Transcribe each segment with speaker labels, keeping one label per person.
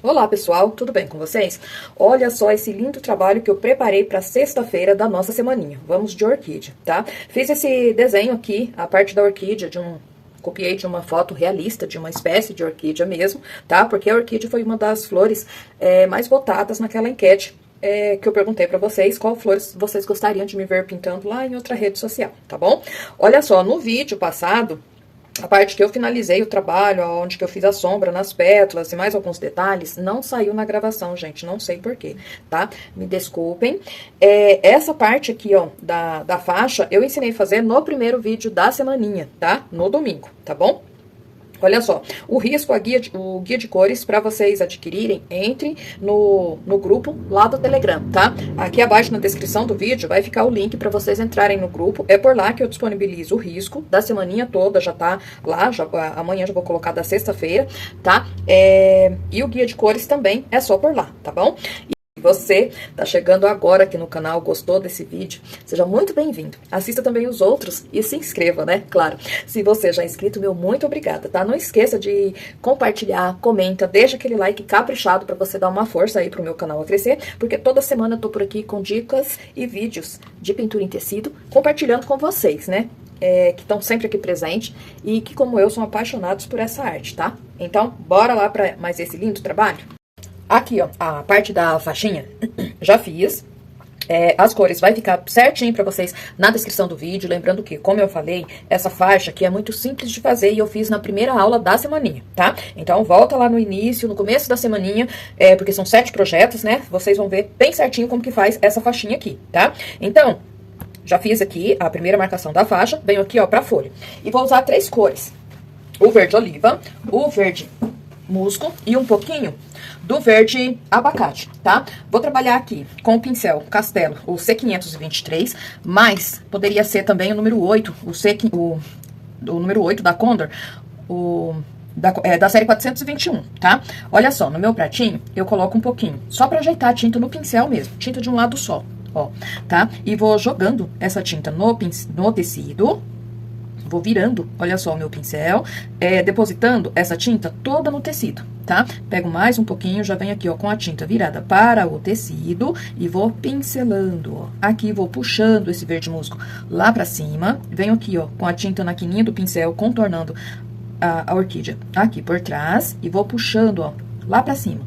Speaker 1: Olá pessoal, tudo bem com vocês? Olha só esse lindo trabalho que eu preparei para sexta-feira da nossa semaninha. Vamos de orquídea, tá? Fiz esse desenho aqui, a parte da orquídea, copiei de uma foto realista, de uma espécie de orquídea mesmo, tá? Porque a orquídea foi uma das flores mais votadas naquela enquete que eu perguntei pra vocês qual flores vocês gostariam de me ver pintando lá em outra rede social, tá bom? Olha só, no vídeo passado, a parte que eu finalizei o trabalho, onde que eu fiz a sombra nas pétalas e mais alguns detalhes, não saiu na gravação, gente, não sei porquê, tá? Me desculpem. Essa parte aqui, ó, da faixa, eu ensinei a fazer no primeiro vídeo da semaninha, tá? No domingo, tá bom? Olha só, o risco, o guia de cores, para vocês adquirirem, entre no grupo lá do Telegram, tá? Aqui abaixo na descrição do vídeo vai ficar o link para vocês entrarem no grupo. É por lá que eu disponibilizo o risco da semaninha toda, já tá lá, amanhã já vou colocar da sexta-feira, tá? E o guia de cores também é só por lá, tá bom? Você tá chegando agora aqui no canal, gostou desse vídeo? Seja muito bem-vindo. Assista também os outros e se inscreva, né? Claro, se você já é inscrito, meu muito obrigada, tá? Não esqueça de compartilhar, comenta, deixa aquele like caprichado pra você dar uma força aí pro meu canal a crescer, porque toda semana eu tô por aqui com dicas e vídeos de pintura em tecido, compartilhando com vocês, né? Que estão sempre aqui presentes e que, como eu, são apaixonados por essa arte, tá? Então, bora lá pra mais esse lindo trabalho? Aqui, ó, a parte da faixinha, já fiz. As cores vai ficar certinho pra vocês na descrição do vídeo. Lembrando que, como eu falei, essa faixa aqui é muito simples de fazer e eu fiz na primeira aula da semaninha, tá? Então, volta lá no início, no começo da semaninha, porque são 7 projetos, né? Vocês vão ver bem certinho como que faz essa faixinha aqui, tá? Então, já fiz aqui a primeira marcação da faixa, venho aqui, ó, pra folha. E vou usar 3 cores. O verde oliva, o verde musgo e um pouquinho do verde abacate, tá? Vou trabalhar aqui com o pincel Castelo, o C523, mas poderia ser também o número 8, o número 8 da Condor, da série 421, tá? Olha só, no meu pratinho, eu coloco um pouquinho, só pra ajeitar a tinta no pincel mesmo, tinta de um lado só, ó, tá? E vou jogando essa tinta no tecido. Vou virando, olha só o meu pincel, depositando essa tinta toda no tecido, tá? Pego mais um pouquinho, já venho aqui, ó, com a tinta virada para o tecido e vou pincelando, ó. Aqui vou puxando esse verde musgo lá pra cima, venho aqui, ó, com a tinta na quininha do pincel, contornando a orquídea aqui por trás e vou puxando, ó, lá pra cima.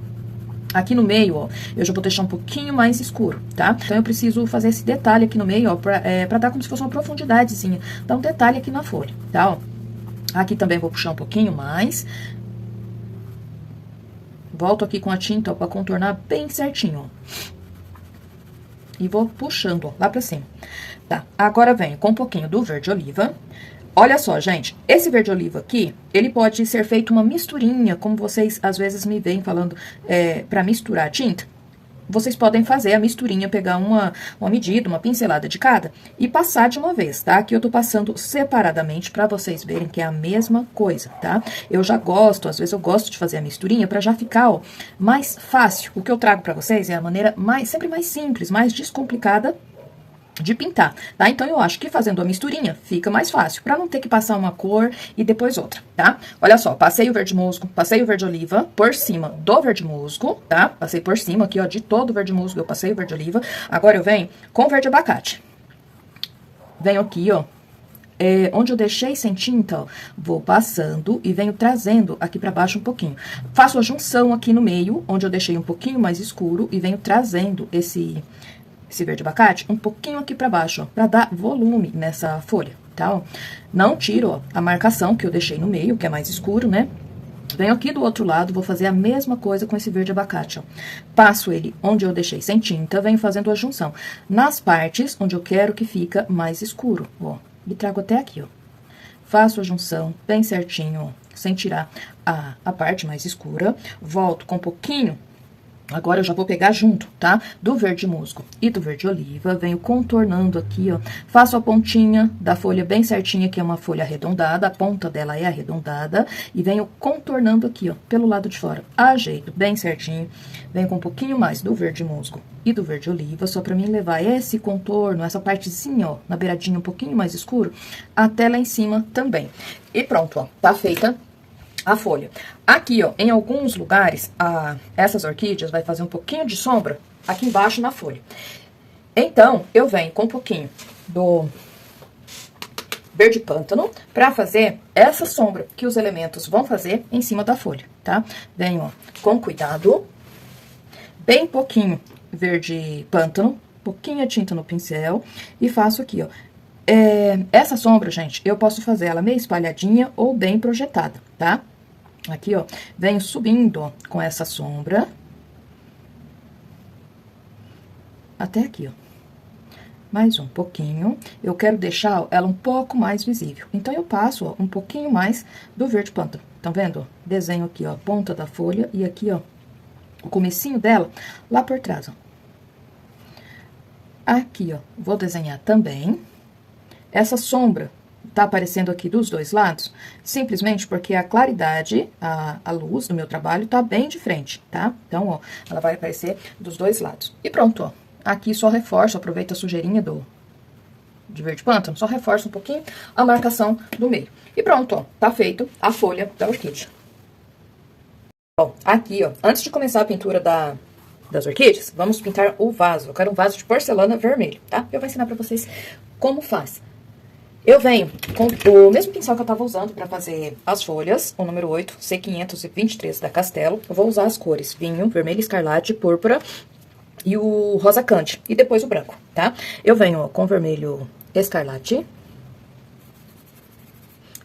Speaker 1: Aqui no meio, ó, eu já vou deixar um pouquinho mais escuro, tá? Então, eu preciso fazer esse detalhe aqui no meio, ó, pra dar como se fosse uma profundidadezinha. Dar um detalhe aqui na folha, tá, ó? Aqui também vou puxar um pouquinho mais. Volto aqui com a tinta, ó, pra contornar bem certinho, ó. E vou puxando, ó, lá pra cima. Tá, agora venho com um pouquinho do verde oliva. Olha só, gente, esse verde oliva aqui, ele pode ser feito uma misturinha, como vocês às vezes me veem falando pra misturar a tinta. Vocês podem fazer a misturinha, pegar uma medida, uma pincelada de cada e passar de uma vez, tá? Aqui eu tô passando separadamente pra vocês verem que é a mesma coisa, tá? Eu já gosto, às vezes eu gosto de fazer a misturinha pra já ficar, ó, mais fácil. O que eu trago pra vocês é a maneira sempre mais simples, mais descomplicada de pintar, tá? Então, eu acho que fazendo a misturinha fica mais fácil, pra não ter que passar uma cor e depois outra, tá? Olha só, passei o verde musgo, passei o verde oliva por cima do verde musgo, tá? Passei por cima aqui, ó, de todo o verde musgo, eu passei o verde oliva. Agora, eu venho com o verde abacate. Venho aqui, ó, onde eu deixei sem tinta, ó, vou passando e venho trazendo aqui pra baixo um pouquinho. Faço a junção aqui no meio, onde eu deixei um pouquinho mais escuro e venho trazendo esse verde abacate um pouquinho aqui pra baixo, ó, pra dar volume nessa folha, tá? Ó. Não tiro, ó, a marcação que eu deixei no meio, que é mais escuro, né? Venho aqui do outro lado, vou fazer a mesma coisa com esse verde abacate, ó. Passo ele onde eu deixei sem tinta, venho fazendo a junção nas partes onde eu quero que fica mais escuro, ó. E trago até aqui, ó. Faço a junção bem certinho, ó, sem tirar a parte mais escura. Volto com um pouquinho. Agora, eu já vou pegar junto, tá? Do verde musgo e do verde oliva, venho contornando aqui, ó. Faço a pontinha da folha bem certinha, que é uma folha arredondada, a ponta dela é arredondada. E venho contornando aqui, ó, pelo lado de fora. Ajeito bem certinho. Venho com um pouquinho mais do verde musgo e do verde oliva, só pra mim levar esse contorno, essa partezinha, ó, na beiradinha um pouquinho mais escuro, até lá em cima também. E pronto, ó, tá feita a folha. Aqui, ó, em alguns lugares, essas orquídeas vai fazer um pouquinho de sombra aqui embaixo na folha. Então, eu venho com um pouquinho do verde pântano pra fazer essa sombra que os elementos vão fazer em cima da folha, tá? Venho, ó, com cuidado, bem pouquinho verde pântano, pouquinha tinta no pincel e faço aqui, ó. Essa sombra, gente, eu posso fazer ela meio espalhadinha ou bem projetada, tá? Aqui, ó, venho subindo, ó, com essa sombra. Até aqui, ó. Mais um pouquinho. Eu quero deixar ela um pouco mais visível. Então, eu passo, ó, um pouquinho mais do verde pântano. Tá vendo? Desenho aqui, ó, a ponta da folha e aqui, ó, o comecinho dela lá por trás, ó. Aqui, ó, vou desenhar também. Essa sombra tá aparecendo aqui dos dois lados, simplesmente porque a claridade, a luz do meu trabalho tá bem de frente, tá? Então, ó, ela vai aparecer dos dois lados. E pronto, ó. Aqui só reforço, aproveito a sujeirinha de verde pântano, só reforço um pouquinho a marcação do meio. E pronto, ó, tá feito a folha da orquídea. Bom, aqui, ó, antes de começar a pintura das orquídeas, vamos pintar o vaso. Eu quero um vaso de porcelana vermelho, tá? Eu vou ensinar pra vocês como faz. Eu venho com o mesmo pincel que eu tava usando pra fazer as folhas, o número 8, C523 da Castelo. Eu vou usar as cores vinho, vermelho, escarlate, púrpura e o rosa cante, e depois o branco, tá? Eu venho, ó, com vermelho escarlate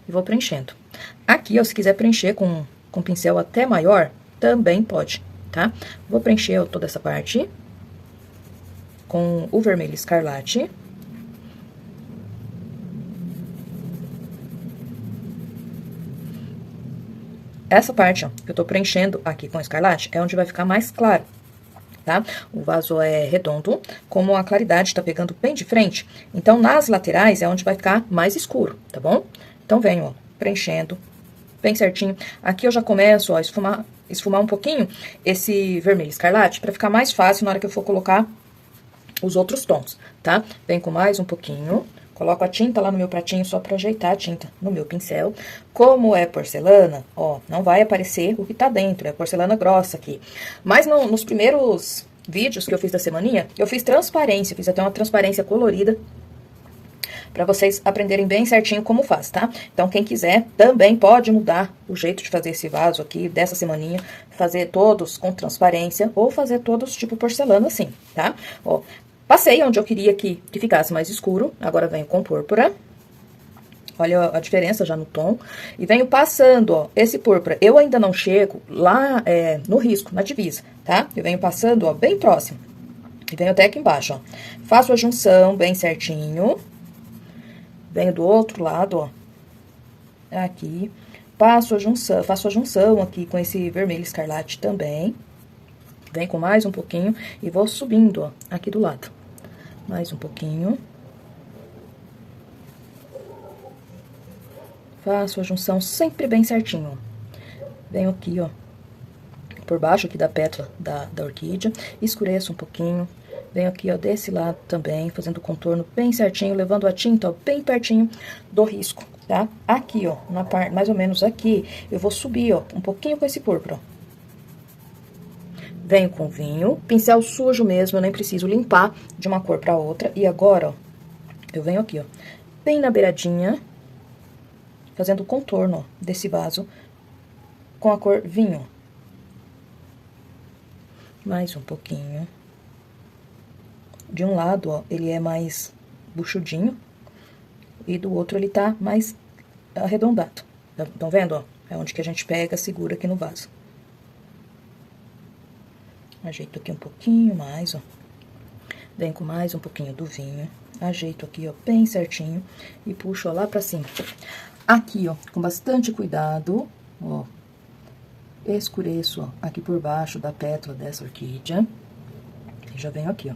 Speaker 1: e vou preenchendo. Aqui, ó, se quiser preencher com pincel até maior, também pode, tá? Vou preencher, ó, toda essa parte com o vermelho escarlate. Essa parte, ó, que eu tô preenchendo aqui com escarlate, é onde vai ficar mais claro, tá? O vaso é redondo, como a claridade tá pegando bem de frente, então nas laterais é onde vai ficar mais escuro, tá bom? Então, venho, ó, preenchendo bem certinho. Aqui eu já começo, ó, esfumar um pouquinho esse vermelho escarlate, pra ficar mais fácil na hora que eu for colocar os outros tons, tá? Vem com mais um pouquinho. Coloco a tinta lá no meu pratinho só pra ajeitar a tinta no meu pincel. Como é porcelana, ó, não vai aparecer o que tá dentro, é porcelana grossa aqui. Mas nos primeiros vídeos que eu fiz da semaninha, eu fiz transparência, fiz até uma transparência colorida, pra vocês aprenderem bem certinho como faz, tá? Então, quem quiser também pode mudar o jeito de fazer esse vaso aqui, dessa semaninha, fazer todos com transparência, ou fazer todos tipo porcelana assim, tá? Ó, passei onde eu queria que ficasse mais escuro, agora venho com púrpura. Olha a diferença já no tom. E venho passando, ó, esse púrpura. Eu ainda não chego lá no risco, na divisa, tá? Eu venho passando, ó, bem próximo. E venho até aqui embaixo, ó. Faço a junção bem certinho. Venho do outro lado, ó. Aqui. Faço a junção aqui com esse vermelho escarlate também. Vem com mais um pouquinho e vou subindo, ó, aqui do lado. Mais um pouquinho. Faço a junção sempre bem certinho, ó. Venho aqui, ó, por baixo aqui da pétala da orquídea, escureço um pouquinho. Venho aqui, ó, desse lado também, fazendo o contorno bem certinho, levando a tinta, ó, bem pertinho do risco, tá? Aqui, ó, na parte, mais ou menos aqui, eu vou subir, ó, um pouquinho com esse púrpura, ó. Venho com vinho, pincel sujo mesmo, eu nem preciso limpar de uma cor pra outra. E agora, ó, eu venho aqui, ó, bem na beiradinha, fazendo o contorno, ó, desse vaso com a cor vinho. Mais um pouquinho. De um lado, ó, ele é mais buchudinho, e do outro ele tá mais arredondado. Estão vendo, ó? É onde que a gente pega, segura aqui no vaso. Ajeito aqui um pouquinho mais, ó. Venho com mais um pouquinho do vinho. Ajeito aqui, ó, bem certinho. E puxo, ó, lá pra cima. Aqui, ó, com bastante cuidado, ó. Escureço, ó, aqui por baixo da pétala dessa orquídea. E já venho aqui, ó.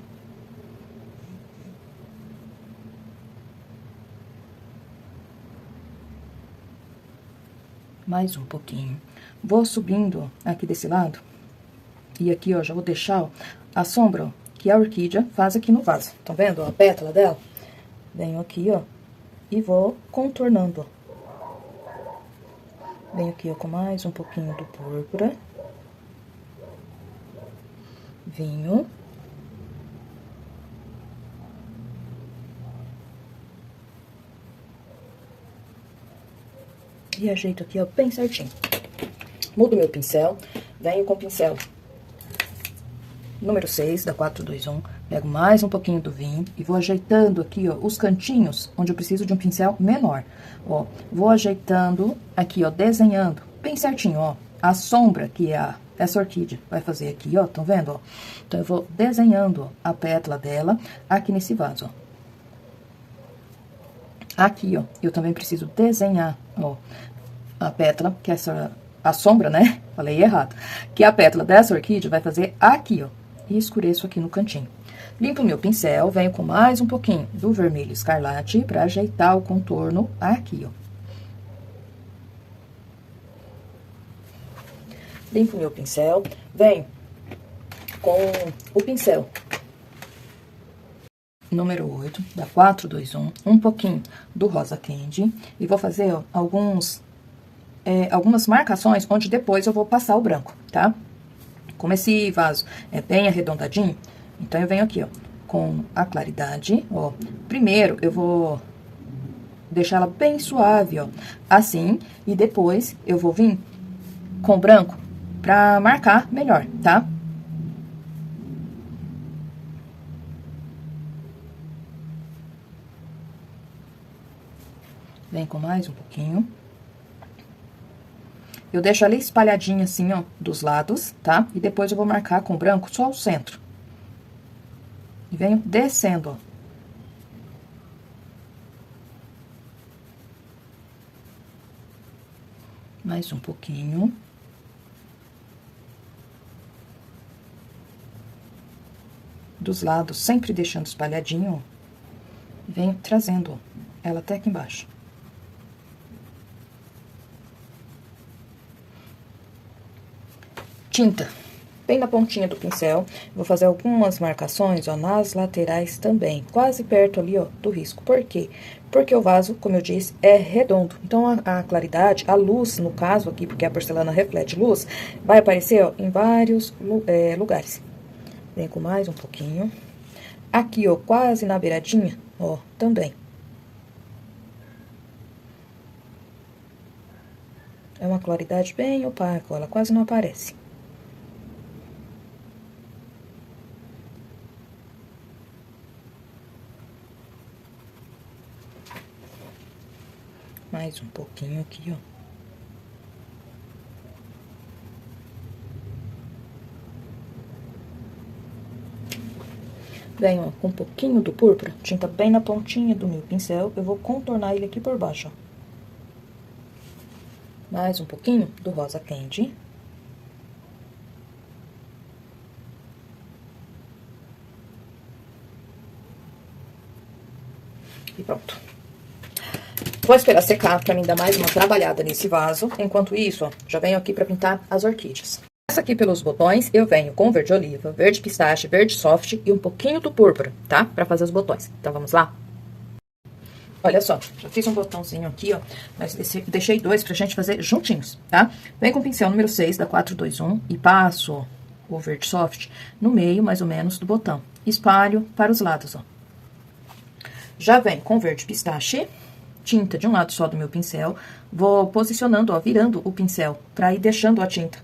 Speaker 1: Mais um pouquinho. Vou subindo, ó, aqui desse lado. E aqui, ó, já vou deixar, ó, a sombra, ó, que a orquídea faz aqui no vaso. Estão vendo, ó, a pétala dela? Venho aqui, ó, e vou contornando, ó. Venho aqui, ó, com mais um pouquinho do púrpura. Vinho. E ajeito aqui, ó, bem certinho. Mudo meu pincel, venho com o pincel número 6, da 421, pego mais um pouquinho do vinho e vou ajeitando aqui, ó, os cantinhos onde eu preciso de um pincel menor. Ó, vou ajeitando aqui, ó, desenhando bem certinho, ó, a sombra que essa orquídea vai fazer aqui, ó, estão vendo, ó? Então, eu vou desenhando, ó, a pétala dela aqui nesse vaso, ó. Aqui, ó, eu também preciso desenhar, ó, a pétala, que a sombra, né? Falei errado. Que a pétala dessa orquídea vai fazer aqui, ó. E escureço aqui no cantinho. Limpo o meu pincel, venho com mais um pouquinho do vermelho escarlate pra ajeitar o contorno aqui, ó. Limpo o meu pincel, venho com o pincel número 8, da 421, um pouquinho do rosa candy. E vou fazer, ó, algumas marcações onde depois eu vou passar o branco, tá? Como esse vaso é bem arredondadinho, então eu venho aqui, ó, com a claridade, ó. Primeiro eu vou deixar ela bem suave, ó, assim, e depois eu vou vir com branco pra marcar melhor, tá? Vem com mais um pouquinho. Eu deixo ela espalhadinha assim, ó, dos lados, tá? E depois eu vou marcar com branco só o centro. E venho descendo, ó. Mais um pouquinho. Dos lados, sempre deixando espalhadinho, ó. E venho trazendo, ó, ela até aqui embaixo. Tinta, bem na pontinha do pincel, vou fazer algumas marcações, ó, nas laterais também, quase perto ali, ó, do risco. Por quê? Porque o vaso, como eu disse, é redondo. Então, a claridade, a luz, no caso aqui, porque a porcelana reflete luz, vai aparecer, ó, em vários lugares. Vem com mais um pouquinho. Aqui, ó, quase na beiradinha, ó, também. É uma claridade bem opaca, ó, ela quase não aparece. Mais um pouquinho aqui, ó. Venho, ó, com um pouquinho do púrpura, tinta bem na pontinha do meu pincel, eu vou contornar ele aqui por baixo, ó. Mais um pouquinho do rosa candy. E pronto. Vou esperar secar pra mim dar mais uma trabalhada nesse vaso. Enquanto isso, ó, já venho aqui pra pintar as orquídeas. Essa aqui pelos botões, eu venho com verde oliva, verde pistache, verde soft e um pouquinho do púrpura, tá? Pra fazer os botões. Então, vamos lá? Olha só, já fiz um botãozinho aqui, ó, mas deixei dois pra gente fazer juntinhos, tá? Vem com o pincel número 6, da 421, e passo, ó, o verde soft no meio, mais ou menos, do botão. Espalho para os lados, ó. Já vem com verde pistache, tinta de um lado só do meu pincel, vou posicionando, ó, virando o pincel, pra ir deixando a tinta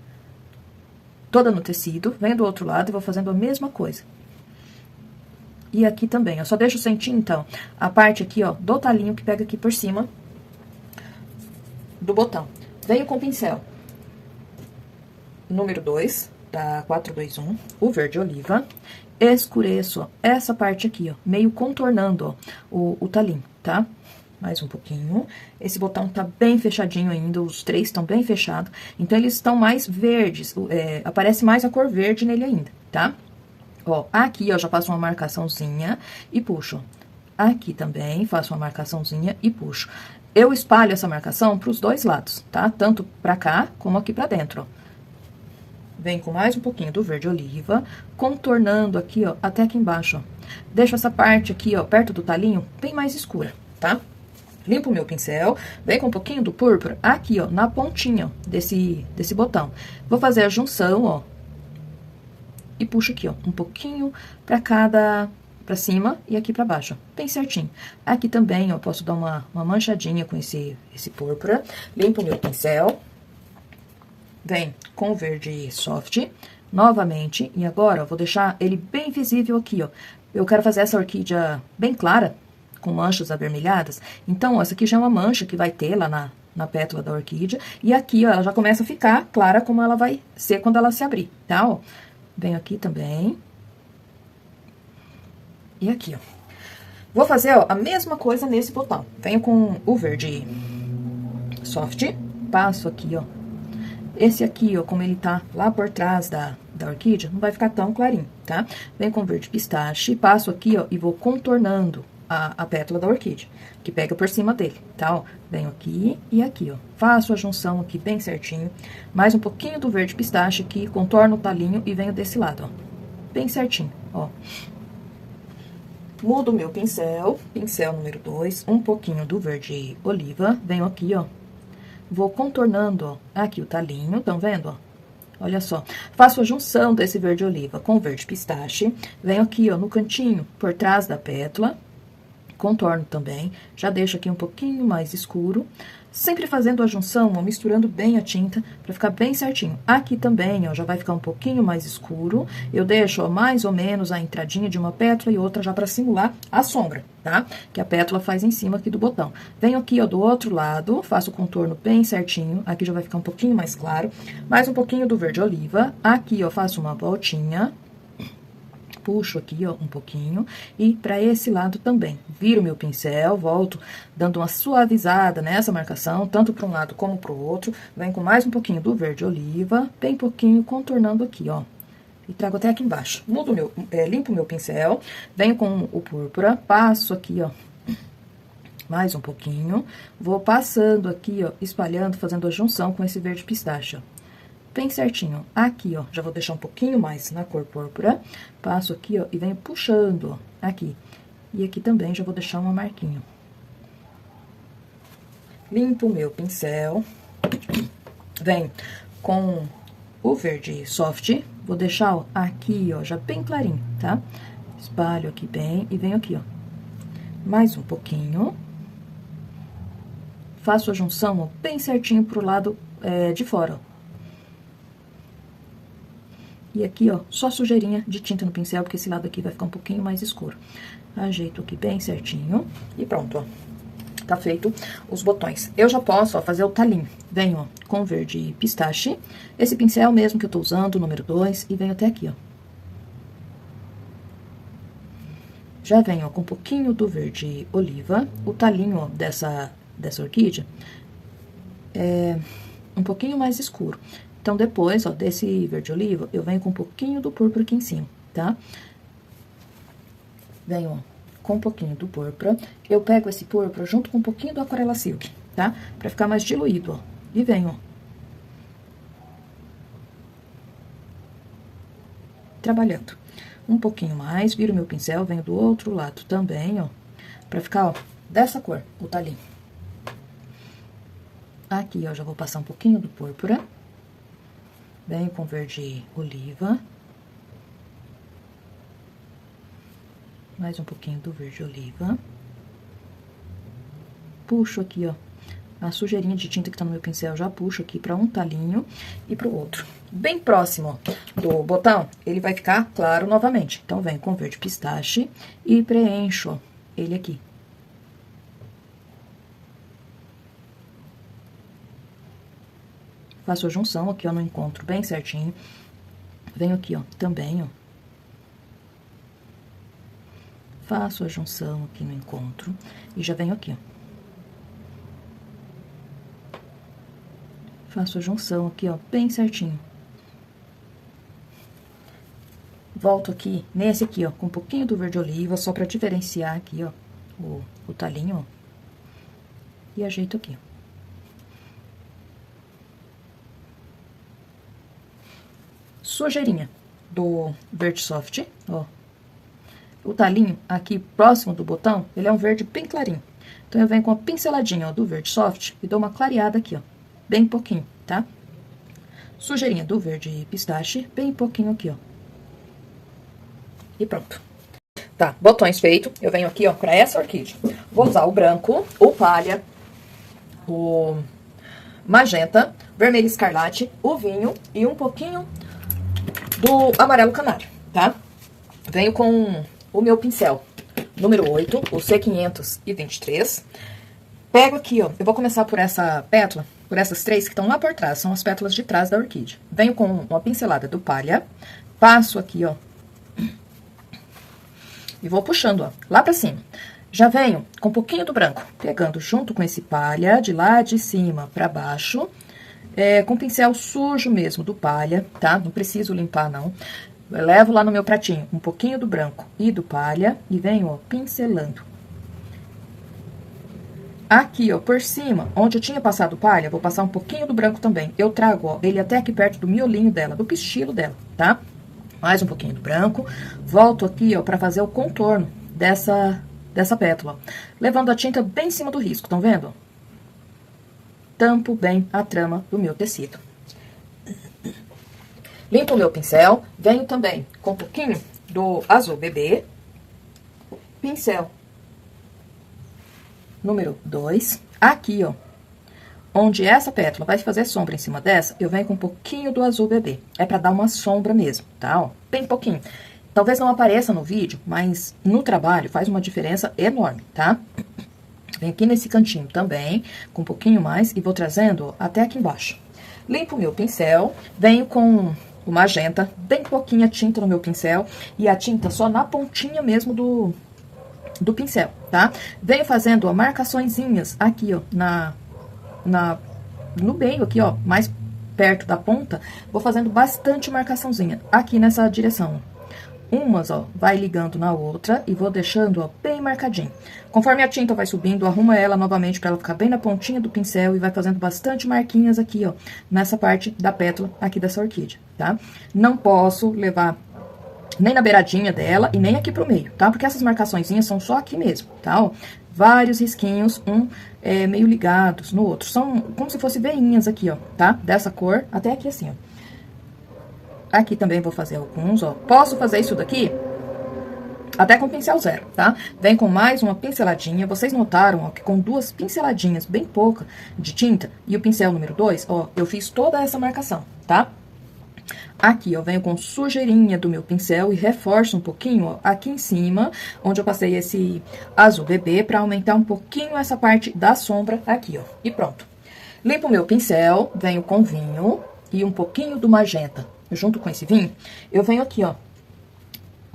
Speaker 1: toda no tecido, venho do outro lado e vou fazendo a mesma coisa. E aqui também, eu só deixo sem tinta, ó, a parte aqui, ó, do talinho que pega aqui por cima do botão. Venho com o pincel número 2, da 421, o verde oliva, escureço, ó, essa parte aqui, ó, meio contornando, ó, o talinho, tá? Mais um pouquinho. Esse botão tá bem fechadinho ainda, os três estão bem fechados, então eles estão mais verdes, aparece mais a cor verde nele ainda, tá? Ó, aqui, ó, já faço uma marcaçãozinha e puxo. Aqui também faço uma marcaçãozinha e puxo. Eu espalho essa marcação pros dois lados, tá? Tanto pra cá, como aqui pra dentro, ó. Vem com mais um pouquinho do verde oliva, contornando aqui, ó, até aqui embaixo, ó. Deixo essa parte aqui, ó, perto do talinho, bem mais escura, tá? Limpo o meu pincel, vem com um pouquinho do púrpura aqui, ó, na pontinha ó, desse botão. Vou fazer a junção, ó, e puxo aqui, ó, um pouquinho pra cada, pra cima e aqui pra baixo, ó, bem certinho. Aqui também, ó, posso dar uma manchadinha com esse púrpura. Limpo o meu pincel, vem com o verde soft, novamente, e agora, ó, vou deixar ele bem visível aqui, ó. Eu quero fazer essa orquídea bem clara, com manchas avermelhadas. Então, ó, essa aqui já é uma mancha que vai ter lá na pétala da orquídea. E aqui, ó, ela já começa a ficar clara como ela vai ser quando ela se abrir, tá, ó? Venho aqui também. E aqui, ó. Vou fazer, ó, a mesma coisa nesse botão. Venho com o verde soft, passo aqui, ó. Esse aqui, ó, como ele tá lá por trás da orquídea, não vai ficar tão clarinho, tá? Venho com o verde pistache, passo aqui, ó, e vou contornando a pétala da orquídea, que pega por cima dele, tá, ó? Venho aqui e aqui, ó. Faço a junção aqui bem certinho. Mais um pouquinho do verde pistache aqui, contorno o talinho e venho desse lado, ó. Bem certinho, ó. Mudo o meu pincel, pincel número 2, um pouquinho do verde oliva. Venho aqui, ó. Vou contornando, ó, aqui o talinho, tão vendo, ó? Olha só. Faço a junção desse verde oliva com o verde pistache. Venho aqui, ó, no cantinho, por trás da pétala. Contorno também, já deixo aqui um pouquinho mais escuro, sempre fazendo a junção, ó, misturando bem a tinta, pra ficar bem certinho. Aqui também, ó, já vai ficar um pouquinho mais escuro, eu deixo, ó, mais ou menos a entradinha de uma pétala e outra já pra simular a sombra, tá? Que a pétala faz em cima aqui do botão. Venho aqui, ó, do outro lado, faço o contorno bem certinho, aqui já vai ficar um pouquinho mais claro, mais um pouquinho do verde oliva, aqui, ó, faço uma voltinha, puxo aqui, ó, um pouquinho, e pra esse lado também. Viro meu pincel, volto dando uma suavizada nessa marcação, tanto para um lado como pro outro. Venho com mais um pouquinho do verde oliva, bem pouquinho, contornando aqui, ó. E trago até aqui embaixo. Limpo meu pincel, venho com o púrpura, passo aqui, ó, mais um pouquinho. Vou passando aqui, ó, espalhando, fazendo a junção com esse verde pistache, ó. Bem certinho. Aqui, ó, já vou deixar um pouquinho mais na cor púrpura. Passo aqui, ó, e venho puxando, ó, aqui. E aqui também já vou deixar uma marquinha. Limpo o meu pincel. Venho com o verde soft. Vou deixar, ó, aqui, ó, já bem clarinho, tá? Espalho aqui bem e venho aqui, ó. Mais um pouquinho. Faço a junção, ó, bem certinho pro lado de fora, ó. E aqui, ó, só sujeirinha de tinta no pincel, porque esse lado aqui vai ficar um pouquinho mais escuro. Ajeito aqui bem certinho e pronto, ó. Tá feito os botões. Eu já posso, ó, fazer o talinho. Venho, ó, com verde pistache. Esse pincel mesmo que eu tô usando, o número 2, e venho até aqui, ó. Já venho, ó, com um pouquinho do verde oliva. O talinho, ó, dessa orquídea é um pouquinho mais escuro. Então, depois, ó, desse verde oliva, eu venho com um pouquinho do púrpura aqui em cima, tá? Venho, ó, com um pouquinho do púrpura. Eu pego esse púrpura junto com um pouquinho do aquarela silk, tá? Pra ficar mais diluído, ó. E venho, ó, trabalhando. Um pouquinho mais, viro meu pincel, venho do outro lado também, ó. Pra ficar, ó, dessa cor, o talinho. Aqui, ó, já vou passar um pouquinho do púrpura. Venho com verde oliva. Mais um pouquinho do verde oliva. Puxo aqui, ó, a sujeirinha de tinta que tá no meu pincel, já puxo aqui pra um talinho e pro outro. Bem próximo, ó, do botão, ele vai ficar claro novamente. Então, venho com verde pistache e preencho, ó, ele aqui. Faço a junção aqui, ó, no encontro bem certinho. Venho aqui, ó, também, ó. Faço a junção aqui no encontro e já venho aqui, ó. Faço a junção aqui, ó, bem certinho. Volto aqui, nesse aqui, ó, com um pouquinho do verde oliva, só pra diferenciar aqui, ó, o talinho, ó. E ajeito aqui, ó. Sujeirinha do verde soft, ó. O talinho aqui próximo do botão, ele é um verde bem clarinho. Então, eu venho com uma pinceladinha, ó, do verde soft e dou uma clareada aqui, ó, bem pouquinho, tá? Sujeirinha do verde pistache, bem pouquinho aqui, ó. E pronto. Tá, botões feito, eu venho aqui, ó, pra essa orquídea. Vou usar o branco, o palha, o magenta, vermelho escarlate, o vinho e um pouquinho do amarelo canário, tá? Venho com o meu pincel número 8, o C523. Pego aqui, ó, eu vou começar por essa pétala, por essas três que estão lá por trás, são as pétalas de trás da orquídea. Venho com uma pincelada do palha, passo aqui, ó, e vou puxando, ó, lá pra cima. Já venho com um pouquinho do branco, pegando junto com esse palha, de lá de cima pra baixo, com o pincel sujo mesmo do palha, tá? Não preciso limpar, não. Eu levo lá no meu pratinho um pouquinho do branco e do palha e venho, ó, pincelando. Aqui, ó, por cima, onde eu tinha passado palha, vou passar um pouquinho do branco também. Eu trago, ó, ele até aqui perto do miolinho dela, do pistilo dela, tá? Mais um pouquinho do branco. Volto aqui, ó, pra fazer o contorno dessa pétala, ó. Levando a tinta bem em cima do risco, estão vendo? Tampo bem a trama do meu tecido. Limpo o meu pincel. Venho também com um pouquinho do azul bebê. Pincel número 2. Aqui, ó, onde essa pétala vai fazer sombra em cima dessa, eu venho com um pouquinho do azul bebê. É pra dar uma sombra mesmo, tá? Ó, bem pouquinho. Talvez não apareça no vídeo, mas no trabalho faz uma diferença enorme, tá? Venho aqui nesse cantinho também, com um pouquinho mais, e vou trazendo até aqui embaixo. Limpo o meu pincel, venho com o magenta, bem pouquinha tinta no meu pincel, e a tinta só na pontinha mesmo do pincel, tá? Venho fazendo, ó, marcaçõezinhas aqui, ó, no meio aqui, ó, mais perto da ponta, vou fazendo bastante marcaçãozinha aqui nessa direção. Umas, ó, vai ligando na outra e vou deixando, ó, bem marcadinho. Conforme a tinta vai subindo, arruma ela novamente pra ela ficar bem na pontinha do pincel e vai fazendo bastante marquinhas aqui, ó, nessa parte da pétala aqui dessa orquídea, tá? Não posso levar nem na beiradinha dela e nem aqui pro meio, tá? Porque essas marcaçõezinhas são só aqui mesmo, tá? Ó, vários risquinhos, meio ligados no outro. São como se fossem veinhas aqui, ó, tá? Dessa cor até aqui assim, ó. Aqui também vou fazer alguns, ó. Posso fazer isso daqui até com pincel zero, tá? Vem com mais uma pinceladinha. Vocês notaram, ó, que com duas pinceladinhas bem pouca de tinta e o pincel número 2, ó, eu fiz toda essa marcação, tá? Aqui, eu venho com sujeirinha do meu pincel e reforço um pouquinho, ó, aqui em cima, onde eu passei esse azul bebê, pra aumentar um pouquinho essa parte da sombra aqui, ó. E pronto. Limpo o meu pincel, venho com vinho e um pouquinho do magenta. Junto com esse vinho, eu venho aqui, ó,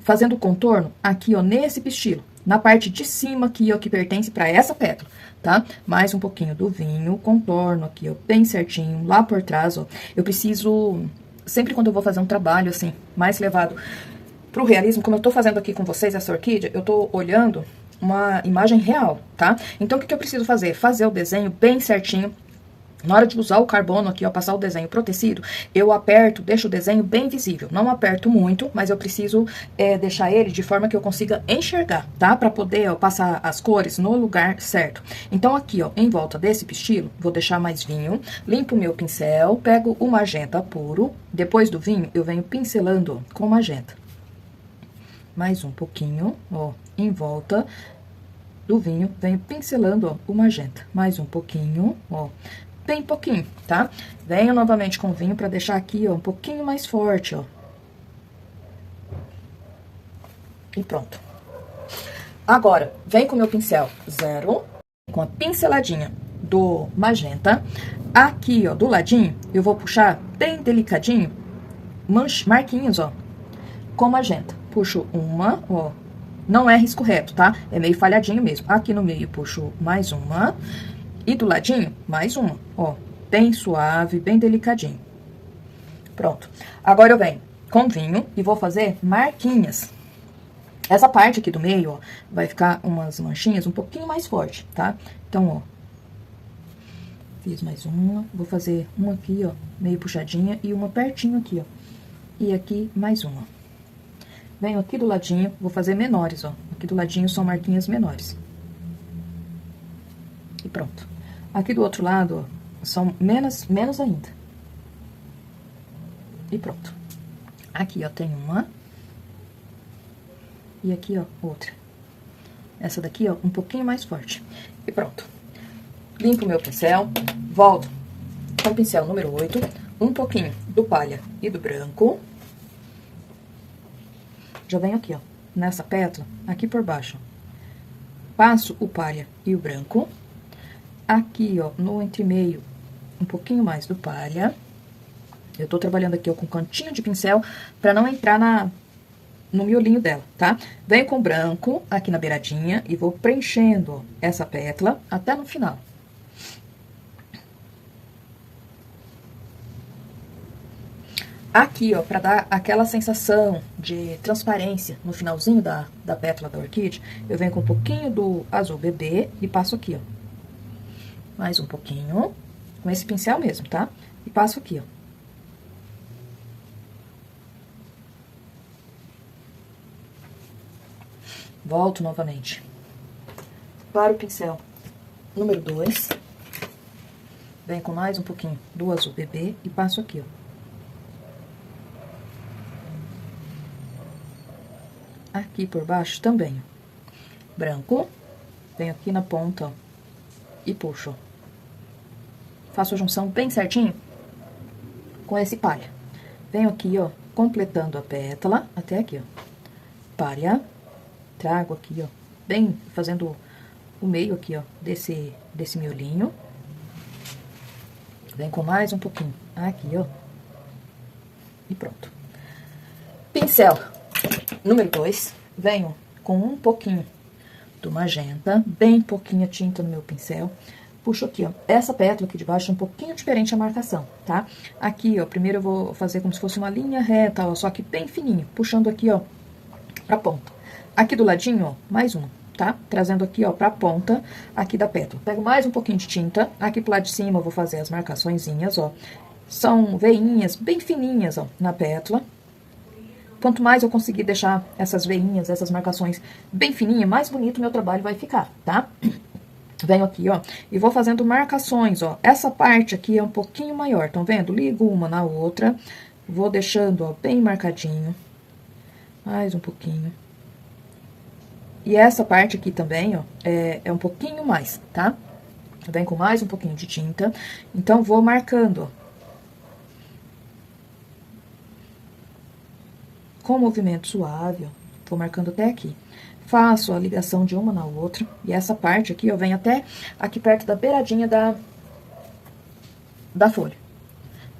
Speaker 1: fazendo o contorno aqui, ó, nesse pistilo. Na parte de cima aqui, ó, que pertence pra essa pétala, tá? Mais um pouquinho do vinho, contorno aqui, ó, bem certinho. Lá por trás, ó, eu preciso... Sempre quando eu vou fazer um trabalho, assim, mais levado pro realismo, como eu tô fazendo aqui com vocês essa orquídea, eu tô olhando uma imagem real, tá? Então, o que que eu preciso fazer? Fazer o desenho bem certinho. Na hora de usar o carbono aqui, ó, passar o desenho pro tecido, eu aperto, deixo o desenho bem visível. Não aperto muito, mas eu preciso deixar ele de forma que eu consiga enxergar, tá? Pra poder, ó, passar as cores no lugar certo. Então, aqui, ó, em volta desse pistilo, vou deixar mais vinho, limpo o meu pincel, pego o magenta puro, depois do vinho, eu venho pincelando com magenta. Mais um pouquinho, ó, em volta do vinho, venho pincelando, ó, o magenta. Mais um pouquinho, ó, bem pouquinho, tá? Venho novamente com vinho pra deixar aqui, ó, um pouquinho mais forte, ó. E pronto. Agora, vem com o meu pincel zero, com a pinceladinha do magenta. Aqui, ó, do ladinho, eu vou puxar bem delicadinho, marquinhos, ó, com magenta. Puxo uma, ó, não é risco reto, tá? É meio falhadinho mesmo. Aqui no meio, puxo mais uma. E do ladinho, mais uma, ó, bem suave, bem delicadinho. Pronto. Agora eu venho com vinho e vou fazer marquinhas. Essa parte aqui do meio, ó, vai ficar umas manchinhas um pouquinho mais forte, tá? Então, ó, fiz mais uma, vou fazer uma aqui, ó, meio puxadinha e uma pertinho aqui, ó. E aqui mais uma. Venho aqui do ladinho, vou fazer menores, ó. Aqui do ladinho são marquinhas menores. pronto. Aqui do outro lado, ó, são menos ainda. E pronto. Aqui, ó, tem uma. E aqui, ó, outra. Essa daqui, ó, um pouquinho mais forte. E pronto. Limpo o meu pincel, volto com o pincel número 8, um pouquinho do palha e do branco. Já venho aqui, ó, nessa pétala, aqui por baixo. Passo o palha e o branco. Aqui, ó, no entremeio, um pouquinho mais do palha. Eu tô trabalhando aqui, ó, com cantinho de pincel, pra não entrar no miolinho dela, tá? Venho com branco aqui na beiradinha e vou preenchendo, ó, essa pétala até no final. Aqui, ó, pra dar aquela sensação de transparência no finalzinho da pétala da orquídea, eu venho com um pouquinho do azul bebê e passo aqui, ó. Mais um pouquinho, com esse pincel mesmo, tá? E passo aqui, ó. Volto novamente para o pincel número 2. Venho com mais um pouquinho do azul bebê e passo aqui, ó. Aqui por baixo também, ó. Branco. Venho aqui na ponta, ó, e puxo, ó. Faço a junção bem certinho com esse palha. Venho aqui, ó, completando a pétala até aqui, ó. Palha. Trago aqui, ó, bem fazendo o meio aqui, ó, desse miolinho. Vem com mais um pouquinho aqui, ó. E pronto. Pincel número 2. Venho com um pouquinho do magenta, bem pouquinha tinta no meu pincel. Puxo aqui, ó, essa pétala aqui de baixo é um pouquinho diferente a marcação, tá? Aqui, ó, primeiro eu vou fazer como se fosse uma linha reta, ó, só que bem fininho, puxando aqui, ó, pra ponta. Aqui do ladinho, ó, mais um, tá? Trazendo aqui, ó, pra ponta aqui da pétala. Pego mais um pouquinho de tinta. Aqui pro lado de cima eu vou fazer as marcaçõezinhas, ó. São veinhas bem fininhas, ó, na pétala. Quanto mais eu conseguir deixar essas veinhas, essas marcações bem fininhas, mais bonito o meu trabalho vai ficar, tá? Venho aqui, ó, e vou fazendo marcações, ó. Essa parte aqui é um pouquinho maior, estão vendo? Ligo uma na outra. Vou deixando, ó, bem marcadinho. Mais um pouquinho. E essa parte aqui também, ó, é um pouquinho mais, tá? Vem com mais um pouquinho de tinta. Então, vou marcando, ó. Com movimento suave, ó. Vou marcando até aqui. Faço a ligação de uma na outra. E essa parte aqui, ó, vem até aqui perto da beiradinha da folha.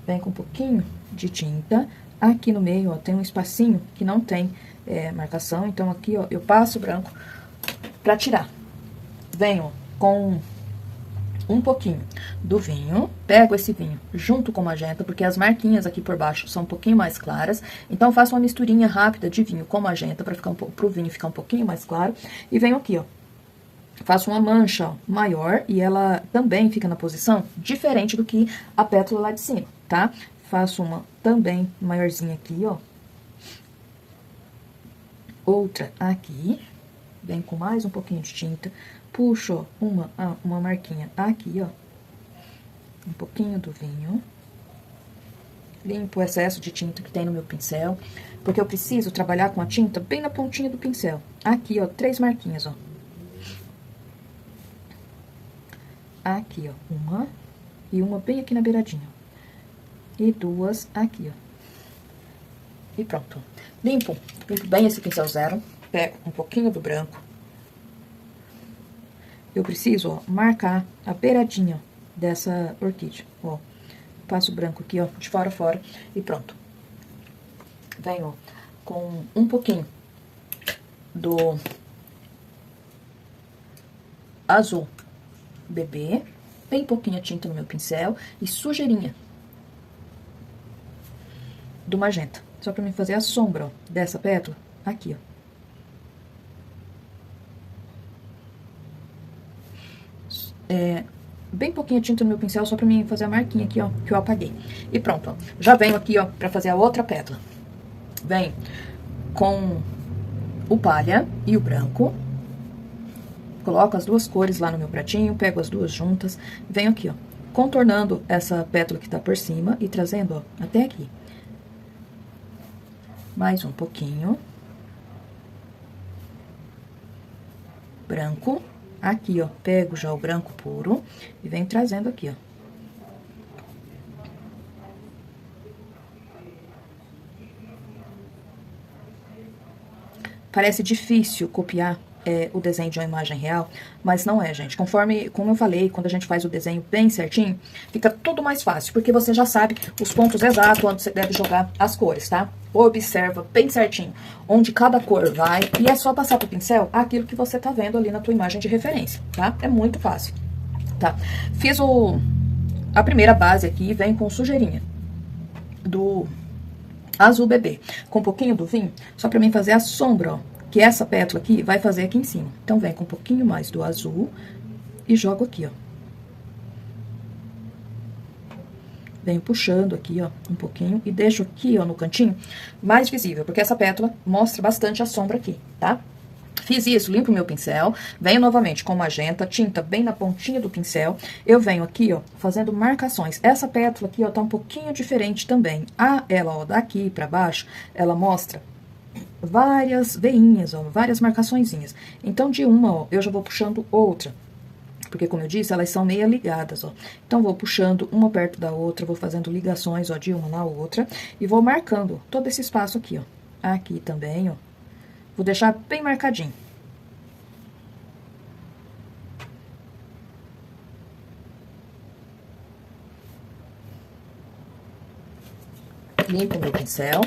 Speaker 1: Vem com um pouquinho de tinta. Aqui no meio, ó, tem um espacinho que não tem marcação. Então, aqui, ó, eu passo o branco pra tirar. Venho com um pouquinho do vinho. Pego esse vinho junto com magenta, porque as marquinhas aqui por baixo são um pouquinho mais claras. Então, faço uma misturinha rápida de vinho com magenta pra pro vinho ficar um pouquinho mais claro. E venho aqui, ó. Faço uma mancha, ó, maior e ela também fica na posição diferente do que a pétala lá de cima, tá? Faço uma também maiorzinha aqui, ó. Outra aqui. Vem com mais um pouquinho de tinta. Puxo, ó, uma marquinha aqui, ó. Um pouquinho do vinho. Limpo o excesso de tinta que tem no meu pincel. Porque eu preciso trabalhar com a tinta bem na pontinha do pincel. Aqui, ó, 3 marquinhas, ó. Aqui, ó, uma. E uma bem aqui na beiradinha. E 2 aqui, ó. E pronto. Limpo bem esse pincel zero. Pego um pouquinho do branco. Eu preciso, ó, marcar a beiradinha dessa orquídea, ó. Passo o branco aqui, ó, de fora a fora e pronto. Venho, ó, com um pouquinho do azul bebê, bem pouquinha tinta no meu pincel e sujeirinha do magenta. Só pra mim fazer a sombra, ó, dessa pétala aqui, ó. Bem pouquinho de tinta no meu pincel, só pra mim fazer a marquinha aqui, ó, que eu apaguei. E pronto, ó. Já venho aqui, ó, pra fazer a outra pétala. Venho com o palha e o branco. Coloco as duas cores lá no meu pratinho, pego as duas juntas, venho aqui, ó, contornando essa pétala que tá por cima e trazendo, ó, até aqui. Mais um pouquinho. Branco. Aqui, ó, pego já o branco puro e venho trazendo aqui, ó. Parece difícil copiar o desenho de uma imagem real, mas não é, gente. Conforme, como eu falei, quando a gente faz o desenho bem certinho, fica tudo mais fácil, porque você já sabe os pontos exatos onde você deve jogar as cores, tá? Observa bem certinho onde cada cor vai e é só passar pro pincel aquilo que você tá vendo ali na tua imagem de referência, tá? É muito fácil, tá? Fiz a primeira base aqui, vem com sujeirinha do azul bebê, com um pouquinho do vinho, só pra mim fazer a sombra, ó, que essa pétala aqui vai fazer aqui em cima. Então, vem com um pouquinho mais do azul e jogo aqui, ó. Venho puxando aqui, ó, um pouquinho e deixo aqui, ó, no cantinho mais visível, porque essa pétala mostra bastante a sombra aqui, tá? Fiz isso, limpo o meu pincel, venho novamente com magenta, tinta bem na pontinha do pincel, eu venho aqui, ó, fazendo marcações. Essa pétala aqui, ó, tá um pouquinho diferente também. Ela, ó, daqui pra baixo, ela mostra várias veinhas, ó, várias marcaçõezinhas. Então, de uma, ó, eu já vou puxando outra. Porque, como eu disse, elas são meia ligadas, ó. Então, vou puxando uma perto da outra, vou fazendo ligações, ó, de uma na outra. E vou marcando todo esse espaço aqui, ó. Aqui também, ó. Vou deixar bem marcadinho. Limpo meu pincel.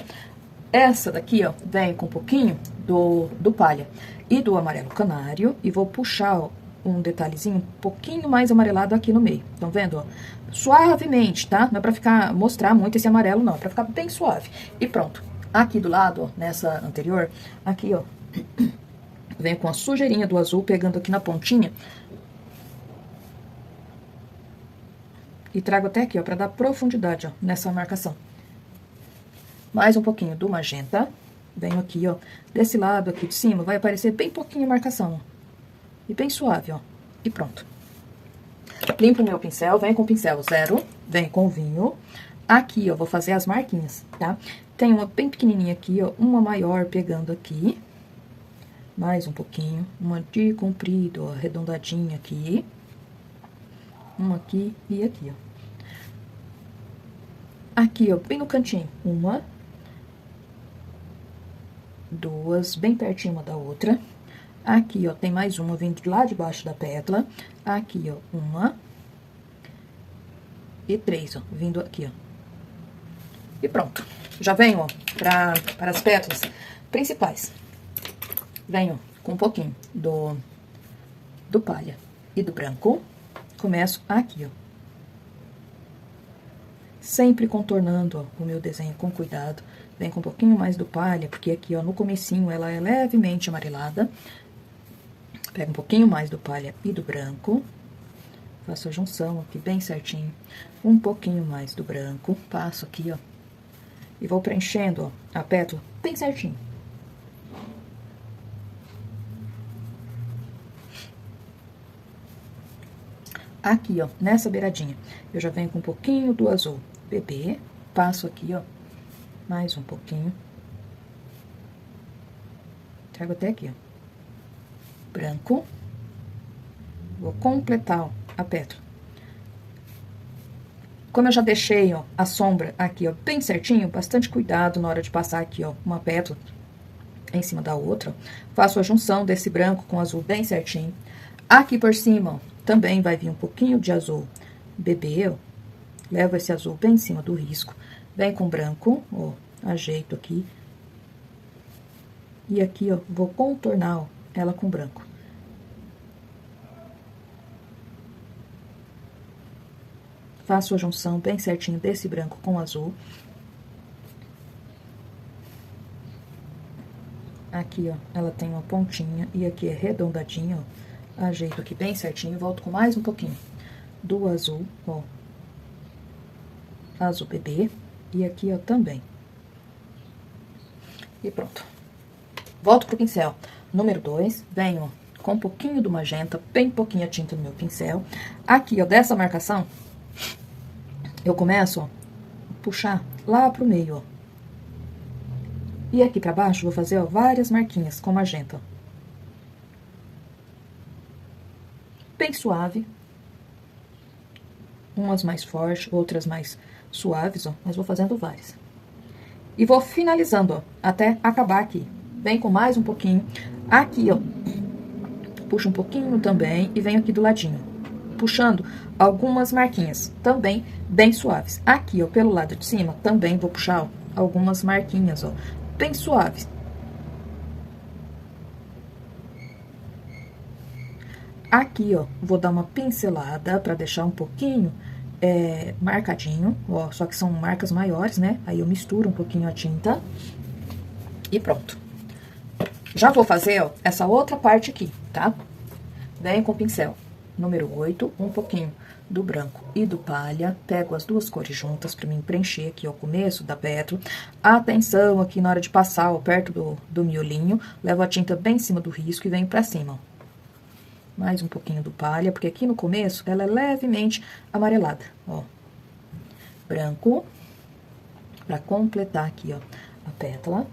Speaker 1: Essa daqui, ó, vem com um pouquinho do palha e do amarelo canário. E vou puxar, ó, um detalhezinho um pouquinho mais amarelado aqui no meio. Estão vendo, ó? Suavemente, tá? Não é pra mostrar muito esse amarelo, não. É pra ficar bem suave. E pronto. Aqui do lado, ó, nessa anterior, aqui, ó, venho com a sujeirinha do azul, pegando aqui na pontinha. E trago até aqui, ó, pra dar profundidade, ó, nessa marcação. Mais um pouquinho do magenta. Venho aqui, ó, desse lado aqui de cima, vai aparecer bem pouquinho a marcação, ó. E bem suave, ó. E pronto. Limpo o meu pincel, venho com o pincel zero, venho com o vinho. Aqui, ó, vou fazer as marquinhas, tá? Tem uma bem pequenininha aqui, ó, uma maior pegando aqui. Mais um pouquinho, uma de comprido, ó, arredondadinha aqui. Uma aqui e aqui, ó. Aqui, ó, bem no cantinho, uma, duas, bem pertinho uma da outra. Aqui, ó, tem mais uma vindo lá debaixo da pétala. Aqui, ó, uma. E três, ó, vindo aqui, ó. E pronto. Já venho, ó, para as pétalas principais. Venho com um pouquinho do palha e do branco. Começo aqui, ó. Sempre contornando, ó, o meu desenho com cuidado. Vem com um pouquinho mais do palha, porque aqui, ó, no comecinho ela é levemente amarelada. Pego um pouquinho mais do palha e do branco. Faço a junção aqui bem certinho. Um pouquinho mais do branco. Passo aqui, ó. E vou preenchendo, ó, a pétala bem certinho. Aqui, ó, nessa beiradinha, eu já venho com um pouquinho do azul bebê. Passo aqui, ó, mais um pouquinho. Trago até aqui, ó. Branco. Vou completar, ó, a pétala. Como eu já deixei, ó, a sombra aqui, ó, bem certinho, bastante cuidado na hora de passar aqui, ó, uma pétala em cima da outra. Faço a junção desse branco com azul bem certinho. Aqui por cima, ó, também vai vir um pouquinho de azul bebê, ó. Levo esse azul bem em cima do risco. Vem com branco, ó, ajeito aqui. E aqui, ó, vou contornar, ó, ela com branco. Faço a junção bem certinho desse branco com azul. Aqui, ó, ela tem uma pontinha e aqui é redondadinha, ó. Ajeito aqui bem certinho, volto com mais um pouquinho do azul, ó. Azul bebê. E aqui, ó, também. E pronto. Volto pro pincel número 2, venho com um pouquinho do magenta, bem pouquinha tinta no meu pincel. Aqui, ó, dessa marcação, eu começo, ó, a puxar lá pro meio, ó. E aqui pra baixo, vou fazer, ó, várias marquinhas com magenta. Bem suave. Umas mais fortes, outras mais suaves, ó. Mas vou fazendo várias. E vou finalizando, ó, até acabar aqui. Vem com mais um pouquinho. Aqui, ó, puxo um pouquinho também e venho aqui do ladinho, puxando algumas marquinhas, também bem suaves. Aqui, ó, pelo lado de cima, também vou puxar, ó, algumas marquinhas, ó, bem suaves. Aqui, ó, vou dar uma pincelada pra deixar um pouquinho marcadinho, ó, só que são marcas maiores, né? Aí eu misturo um pouquinho a tinta e pronto. Já vou fazer, ó, essa outra parte aqui, tá? Venho com o pincel número 8, um pouquinho do branco e do palha. Pego as duas cores juntas pra mim preencher aqui, ó, o começo da pétala. Atenção aqui na hora de passar, ó, perto do miolinho. Levo a tinta bem em cima do risco e venho pra cima, ó. Mais um pouquinho do palha, porque aqui no começo ela é levemente amarelada, ó. Branco, pra completar aqui, ó, a pétala.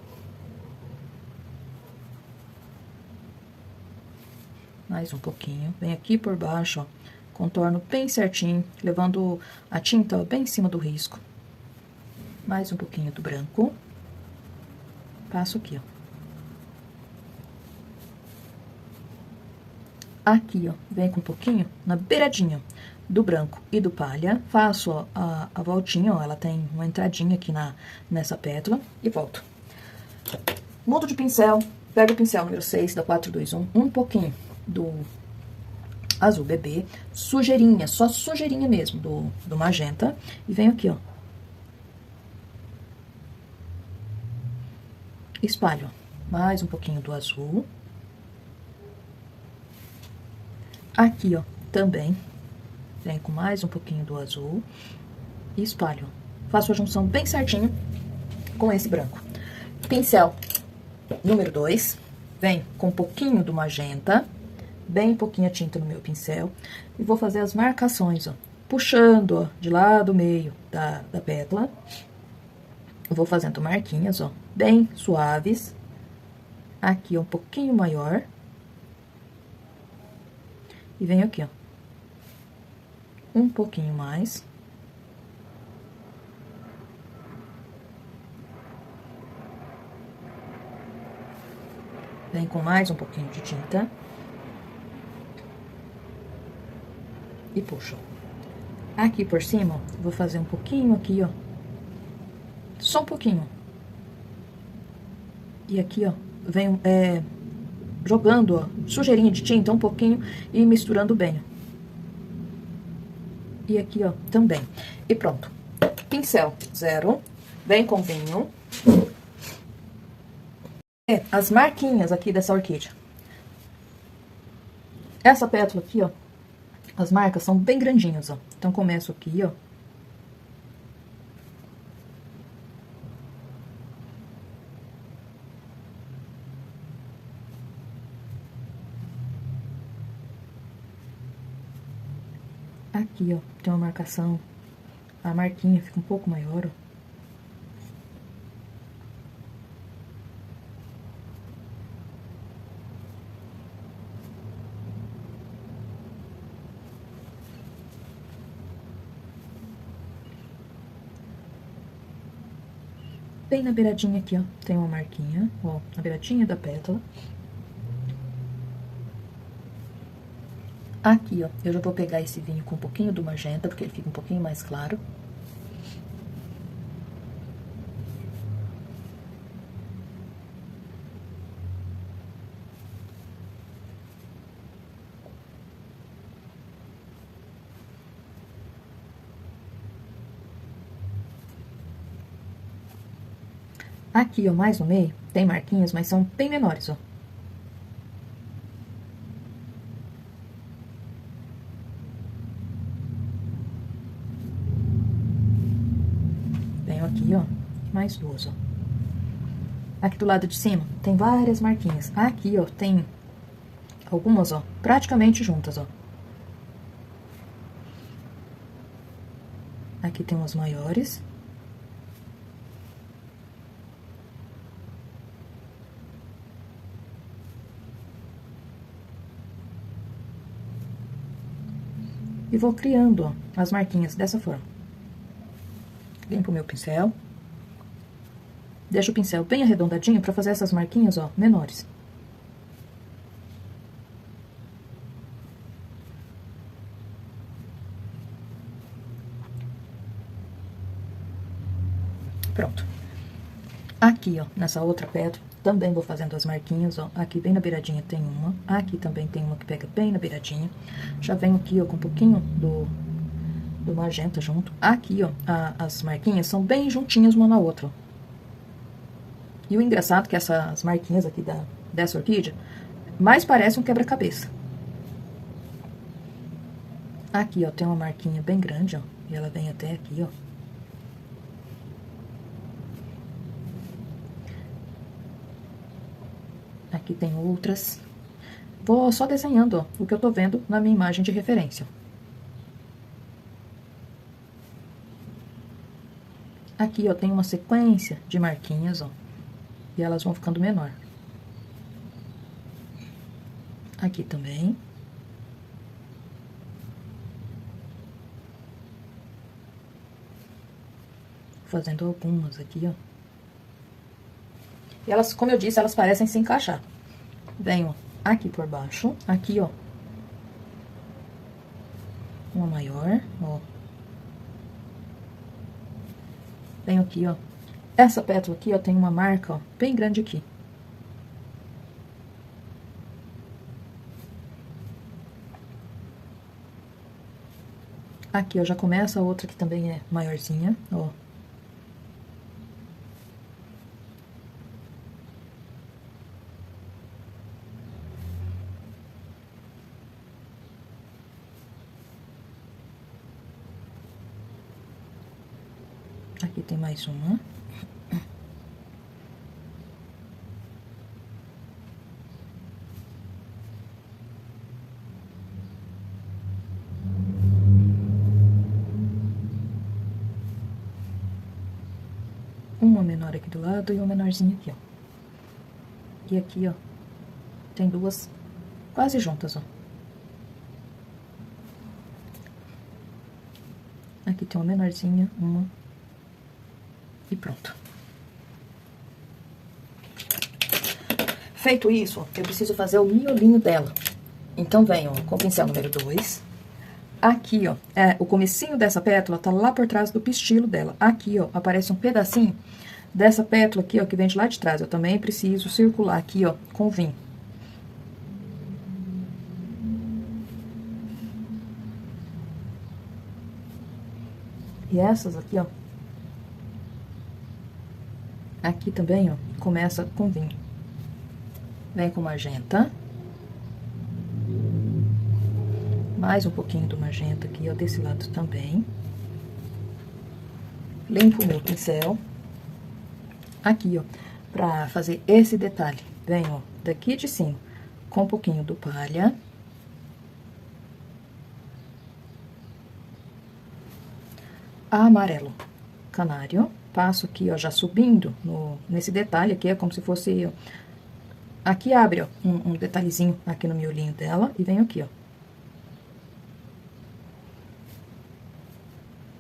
Speaker 1: Mais um pouquinho. Vem aqui por baixo, ó, contorno bem certinho, levando a tinta, ó, bem em cima do risco. Mais um pouquinho do branco. Passo aqui, ó. Aqui, ó, vem com um pouquinho na beiradinha do branco e do palha. Faço, ó, a voltinha, ó, ela tem uma entradinha aqui nessa pétala e volto. Mudo de pincel, pego o pincel número 6 da 421, um pouquinho do azul bebê, sujeirinha, só sujeirinha mesmo do magenta, e venho aqui, ó. Espalho, ó, mais um pouquinho do azul. Aqui, ó, também, venho com mais um pouquinho do azul e espalho. Faço a junção bem certinho com esse branco. Pincel número 2, vem com um pouquinho do magenta, bem pouquinha tinta no meu pincel, e vou fazer as marcações, ó, puxando, ó, de lá do meio da pétala. Eu vou fazendo marquinhas, ó, bem suaves. Aqui, ó, um pouquinho maior. E venho aqui, ó, um pouquinho mais. Vem com mais um pouquinho de tinta. E puxo. Aqui por cima, ó, vou fazer um pouquinho aqui, ó. Só um pouquinho. E aqui, ó, venho, jogando, ó, sujeirinha de tinta um pouquinho e misturando bem. E aqui, ó, também. E pronto. Pincel 0, vem com vinho. As marquinhas aqui dessa orquídea. Essa pétala aqui, ó, as marcas são bem grandinhas, ó. Então, começo aqui, ó. Aqui, ó, tem uma marcação, a marquinha fica um pouco maior, ó. Bem na beiradinha aqui, ó, tem uma marquinha, ó, na beiradinha da pétala. Aqui, ó, eu já vou pegar esse vinho com um pouquinho do magenta, porque ele fica um pouquinho mais claro. Aqui, ó, mais no meio, tem marquinhas, mas são bem menores, ó. Venho aqui, ó, mais duas, ó. Aqui do lado de cima, tem várias marquinhas. Aqui, ó, tem algumas, ó, praticamente juntas, ó. Aqui tem umas maiores. E vou criando, ó, as marquinhas dessa forma. Limpo o meu pincel. Deixo o pincel bem arredondadinho pra fazer essas marquinhas, ó, menores. Pronto. Aqui, ó, nessa outra pedra, também vou fazendo as marquinhas, ó. Aqui bem na beiradinha tem uma. Aqui também tem uma que pega bem na beiradinha. Já venho aqui, ó, com um pouquinho do magenta junto. Aqui, ó, as marquinhas são bem juntinhas uma na outra, ó. E o engraçado é que essas marquinhas aqui dessa orquídea mais parece um quebra-cabeça. Aqui, ó, tem uma marquinha bem grande, ó. E ela vem até aqui, ó. Aqui tem outras. Vou só desenhando, ó, o que eu tô vendo na minha imagem de referência. Aqui, ó, tem uma sequência de marquinhas, ó. E elas vão ficando menor. Aqui também. Fazendo algumas aqui, ó. E elas, como eu disse, elas parecem se encaixar. Venho aqui por baixo, aqui, ó. Uma maior, ó. Venho aqui, ó. Essa pétala aqui, ó, tem uma marca, ó, bem grande aqui. Aqui, ó, já começa a outra que também é maiorzinha, ó. Aqui tem mais uma. Uma menor aqui do lado e uma menorzinha aqui, ó. E aqui, ó, tem duas quase juntas, ó. Aqui tem uma menorzinha, uma. E pronto. Feito isso, eu preciso fazer o miolinho dela. Então, venho com o pincel número 2. Aqui, ó, o comecinho dessa pétala tá lá por trás do pistilo dela. Aqui, ó, aparece um pedacinho dessa pétala aqui, ó, que vem de lá de trás. Eu também preciso circular aqui, ó, com vinho. E essas aqui, ó. Aqui também, ó, começa com vinho. Vem com magenta. Mais um pouquinho do magenta aqui, ó, desse lado também. Limpo o meu pincel. Aqui, ó, pra fazer esse detalhe, vem, ó, daqui de cima, com um pouquinho do palha. Amarelo canário. Passo aqui, ó, já subindo nesse detalhe aqui, é como se fosse... Ó, aqui abre, ó, um detalhezinho aqui no miolinho dela e venho aqui, ó.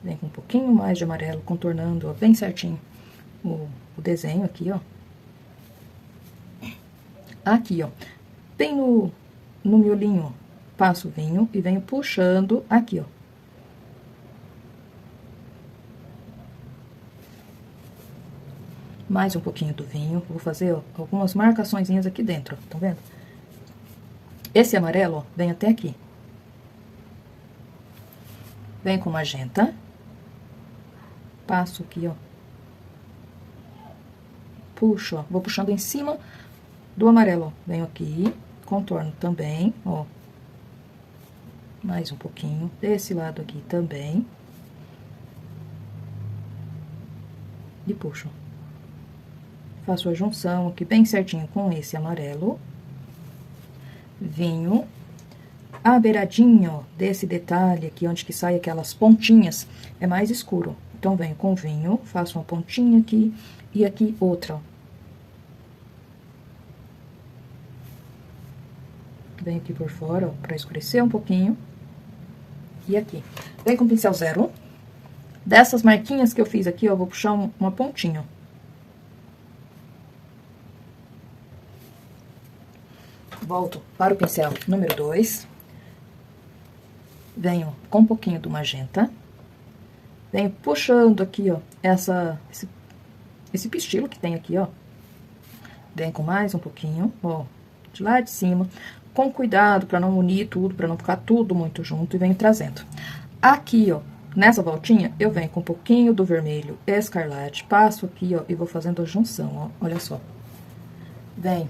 Speaker 1: Vem com um pouquinho mais de amarelo, contornando, ó, bem certinho o desenho aqui, ó. Aqui, ó, bem no miolinho, ó, passo o vinho e venho puxando aqui, ó. Mais um pouquinho do vinho, vou fazer, ó, algumas marcaçõezinhas aqui dentro, ó, tá vendo? Esse amarelo, ó, vem até aqui. Vem com magenta. Passo aqui, ó. Puxo, ó, vou puxando em cima do amarelo, ó. Venho aqui, contorno também, ó. Mais um pouquinho, desse lado aqui também. E puxo. Faço a junção aqui bem certinho com esse amarelo. vinho. A beiradinha, ó, desse detalhe aqui, onde que sai aquelas pontinhas, é mais escuro. Então, venho com vinho, faço uma pontinha aqui e aqui outra, ó. Venho aqui por fora, ó, pra escurecer um pouquinho. E aqui. Venho com pincel 01. Dessas marquinhas que eu fiz aqui, ó, eu vou puxar uma pontinha, ó. Volto para o pincel número 2. Venho com um pouquinho do magenta. Venho puxando aqui, ó, esse pistilo que tem aqui, ó. Venho com mais um pouquinho, ó, de lá de cima. Com cuidado para não unir tudo, para não ficar tudo muito junto. E venho trazendo. Aqui, ó, nessa voltinha, eu venho com um pouquinho do vermelho escarlate. Passo aqui, ó, e vou fazendo a junção, ó. Olha só. Venho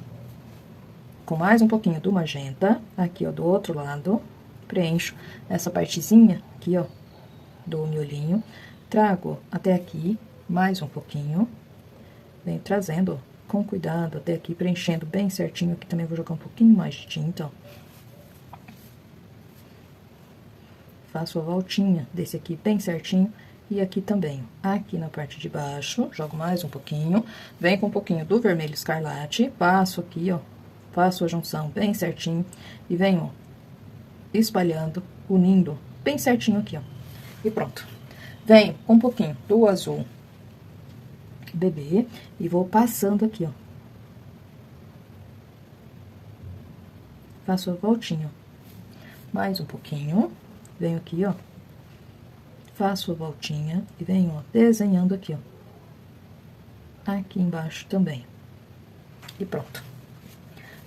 Speaker 1: com mais um pouquinho do magenta, aqui, ó, do outro lado, preencho essa partezinha aqui, ó, do miolinho, trago até aqui, mais um pouquinho, venho trazendo, ó, com cuidado até aqui, preenchendo bem certinho, aqui também vou jogar um pouquinho mais de tinta, ó. Faço a voltinha desse aqui bem certinho, e aqui também, aqui na parte de baixo, jogo mais um pouquinho, venho com um pouquinho do vermelho escarlate, passo aqui, ó, faço a junção bem certinho e venho, ó, espalhando, unindo bem certinho aqui, ó. E pronto. Venho com um pouquinho do azul bebê e vou passando aqui, ó. Faço a voltinha, ó. Mais um pouquinho. Venho aqui, ó. Faço a voltinha e venho, ó, desenhando aqui, ó. Aqui embaixo também. E pronto.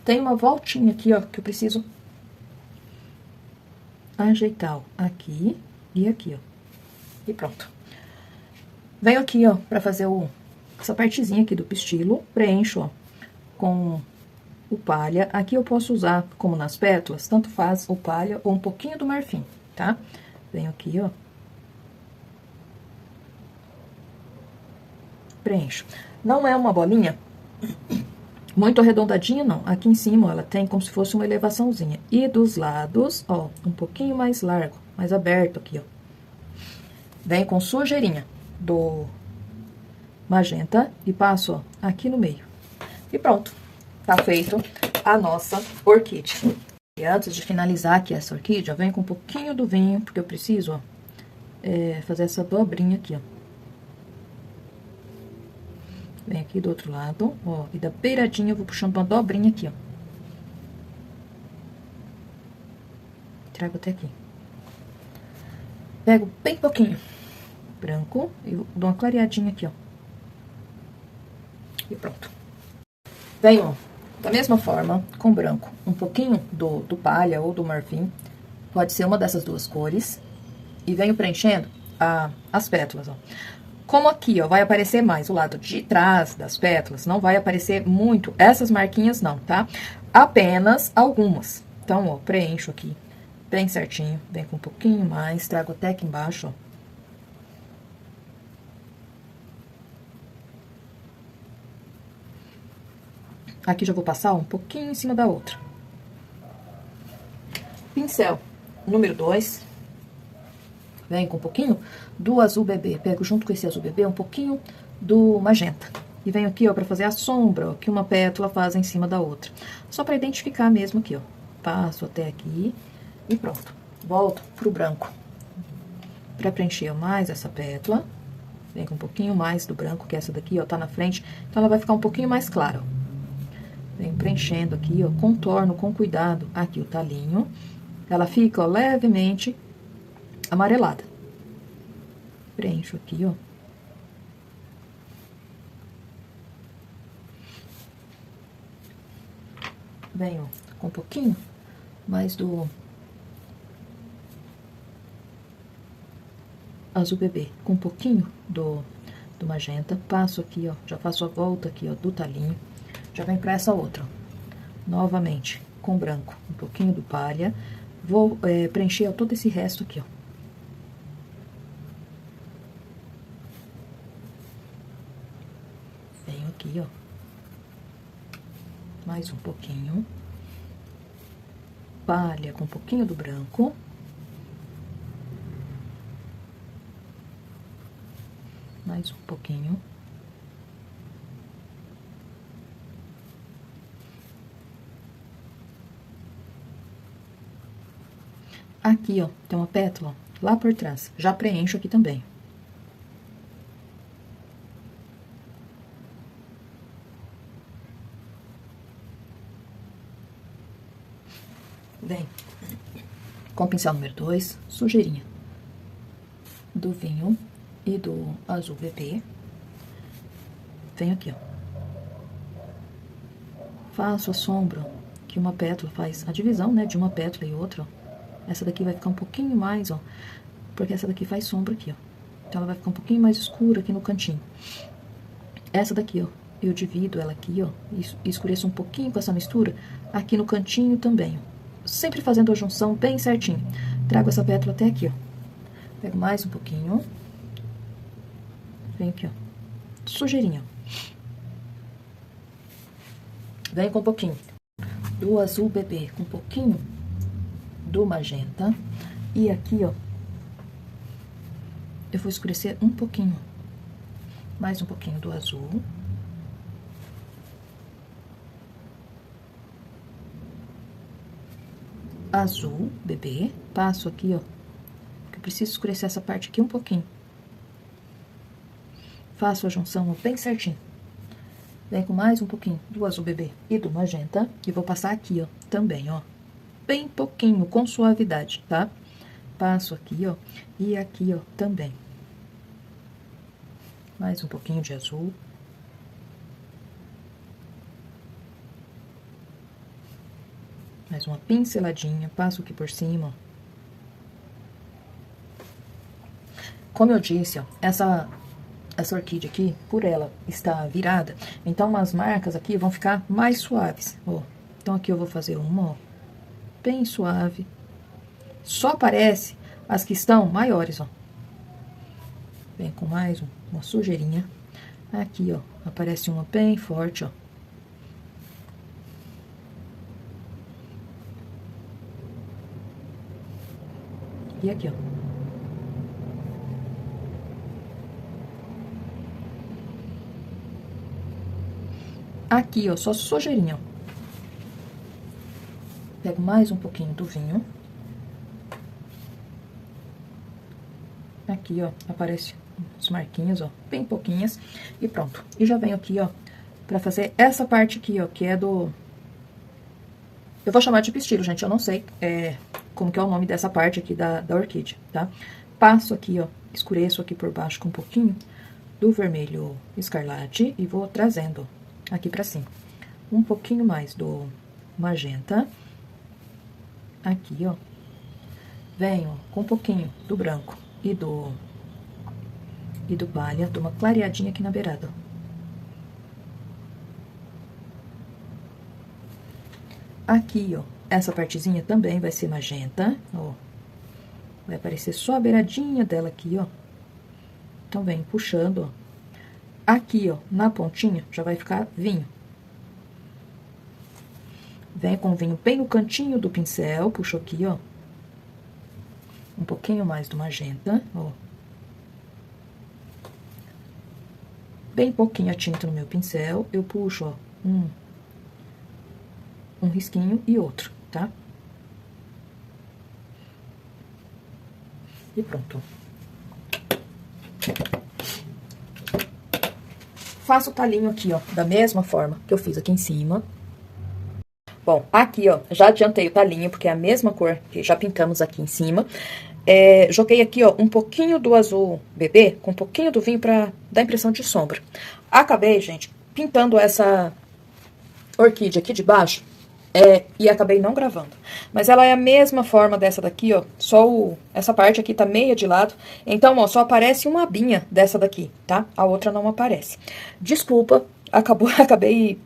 Speaker 1: Tem uma voltinha aqui, ó, que eu preciso ajeitar, ó, aqui e aqui, ó. E pronto. Venho aqui, ó, pra fazer essa partezinha aqui do pistilo, preencho, ó, com o palha. Aqui eu posso usar, como nas pétalas, tanto faz o palha ou um pouquinho do marfim, tá? Venho aqui, ó. Preencho. Não é uma bolinha muito arredondadinha, não. Aqui em cima, ó, ela tem como se fosse uma elevaçãozinha. E dos lados, ó, um pouquinho mais largo, mais aberto aqui, ó. Venho com sujeirinha do magenta e passo, ó, aqui no meio. E pronto. Tá feito a nossa orquídea. E antes de finalizar aqui essa orquídea, eu venho com um pouquinho do vinho, porque eu preciso, ó, fazer essa dobrinha aqui, ó. Vem aqui do outro lado, ó, e da beiradinha eu vou puxando uma dobrinha aqui, ó. Trago até aqui. Pego bem pouquinho branco e dou uma clareadinha aqui, ó. E pronto. Venho, ó, da mesma forma, com branco, um pouquinho do palha ou do marfim, pode ser uma dessas duas cores, e venho preenchendo as pétalas, ó. Como aqui, ó, vai aparecer mais o lado de trás das pétalas, não vai aparecer muito essas marquinhas não, tá? Apenas algumas. Então, ó, preencho aqui bem certinho, vem com um pouquinho mais, trago até aqui embaixo, ó. Aqui já vou passar um pouquinho em cima da outra. Pincel número 2. Vem com um pouquinho do azul bebê. Pego junto com esse azul bebê um pouquinho do magenta. E venho aqui, ó, pra fazer a sombra, ó, que uma pétala faz em cima da outra. Só pra identificar mesmo aqui, ó. Passo até aqui e pronto. Volto pro branco. Pra preencher mais essa pétala. Vem com um pouquinho mais do branco, que essa daqui, ó, tá na frente. Então, ela vai ficar um pouquinho mais clara, ó. Venho preenchendo aqui, ó, contorno com cuidado aqui o talinho. Ela fica, ó, levemente amarelada. Preencho aqui, ó. Venho com um pouquinho mais do azul bebê, com um pouquinho do magenta. Passo aqui, ó, já faço a volta aqui, ó, do talinho. Já vem pra essa outra, ó. Novamente, com branco, um pouquinho do palha. Vou preencher, ó, todo esse resto aqui, ó. Aqui, ó, mais um pouquinho. palha com um pouquinho do branco. Mais um pouquinho. Aqui, ó, tem uma pétala lá por trás. Já preencho aqui também. Vem com o pincel número 2, sujeirinha do vinho e do azul bebê. Venho aqui, ó. Faço a sombra, que uma pétala faz a divisão, né, de uma pétala e outra, ó. Essa daqui vai ficar um pouquinho mais, ó, porque essa daqui faz sombra aqui, ó. Então, ela vai ficar um pouquinho mais escura aqui no cantinho. Essa daqui, ó, eu divido ela aqui, ó, e escureço um pouquinho com essa mistura aqui no cantinho também, ó. Sempre fazendo a junção bem certinho. Trago essa pétala até aqui, ó. Pego mais um pouquinho. Venho aqui, ó. Sujeirinha, ó. Venho com um pouquinho do azul bebê, com um pouquinho do magenta. E aqui, ó, eu vou escurecer um pouquinho. Mais um pouquinho do azul. Azul bebê. Passo aqui, ó, que eu preciso escurecer essa parte aqui um pouquinho. Faço a junção ó, bem certinho. Vem com mais um pouquinho do azul bebê e do magenta. E vou passar aqui, ó, também, ó. Bem pouquinho, com suavidade, tá? Passo aqui, ó, e aqui, ó, também. Mais um pouquinho de azul. Mais uma pinceladinha, passo aqui por cima, ó. Como eu disse, ó, essa orquídea aqui, por ela estar virada, então as marcas aqui vão ficar mais suaves, ó. Então, aqui eu vou fazer uma, ó, bem suave. Só aparece as que estão maiores, ó. Vem com mais uma sujeirinha. Aqui, ó, aparece uma bem forte, ó. E aqui, ó. Aqui, ó, só sujeirinha, ó. Pego mais um pouquinho do vinho. Aqui, ó, aparece as marquinhas, ó, bem pouquinhas. E pronto. E já venho aqui, ó, pra fazer essa parte aqui, ó, que é do... Eu vou chamar de pistilo, gente, eu não sei como que é o nome dessa parte aqui da orquídea, tá? Passo aqui, ó, escureço aqui por baixo com um pouquinho do vermelho escarlate e vou trazendo aqui pra cima. Um pouquinho mais do magenta. Aqui, ó, venho com um pouquinho do branco e do palha, dou uma clareadinha aqui na beirada, ó. Aqui, ó, essa partezinha também vai ser magenta, ó. Vai aparecer só a beiradinha dela aqui, ó. Então, vem puxando, ó. Aqui, ó, na pontinha, já vai ficar vinho. Vem com o vinho bem no cantinho do pincel, puxo aqui, ó. Um pouquinho mais do magenta, ó. Bem pouquinho a tinta no meu pincel, eu puxo, ó, um risquinho e outro, tá? E pronto. Faço o talinho aqui, ó, da mesma forma que eu fiz aqui em cima. Bom, aqui, ó, já adiantei o talinho, porque é a mesma cor que já pintamos aqui em cima. Joguei aqui, ó, um pouquinho do azul bebê, com um pouquinho do vinho pra dar impressão de sombra. Acabei, gente, pintando essa orquídea aqui de baixo, e acabei não gravando. Mas ela é a mesma forma dessa daqui, ó, só essa parte aqui tá meia de lado. Então, ó, só aparece uma abinha dessa daqui, tá? A outra não aparece. Desculpa, acabei...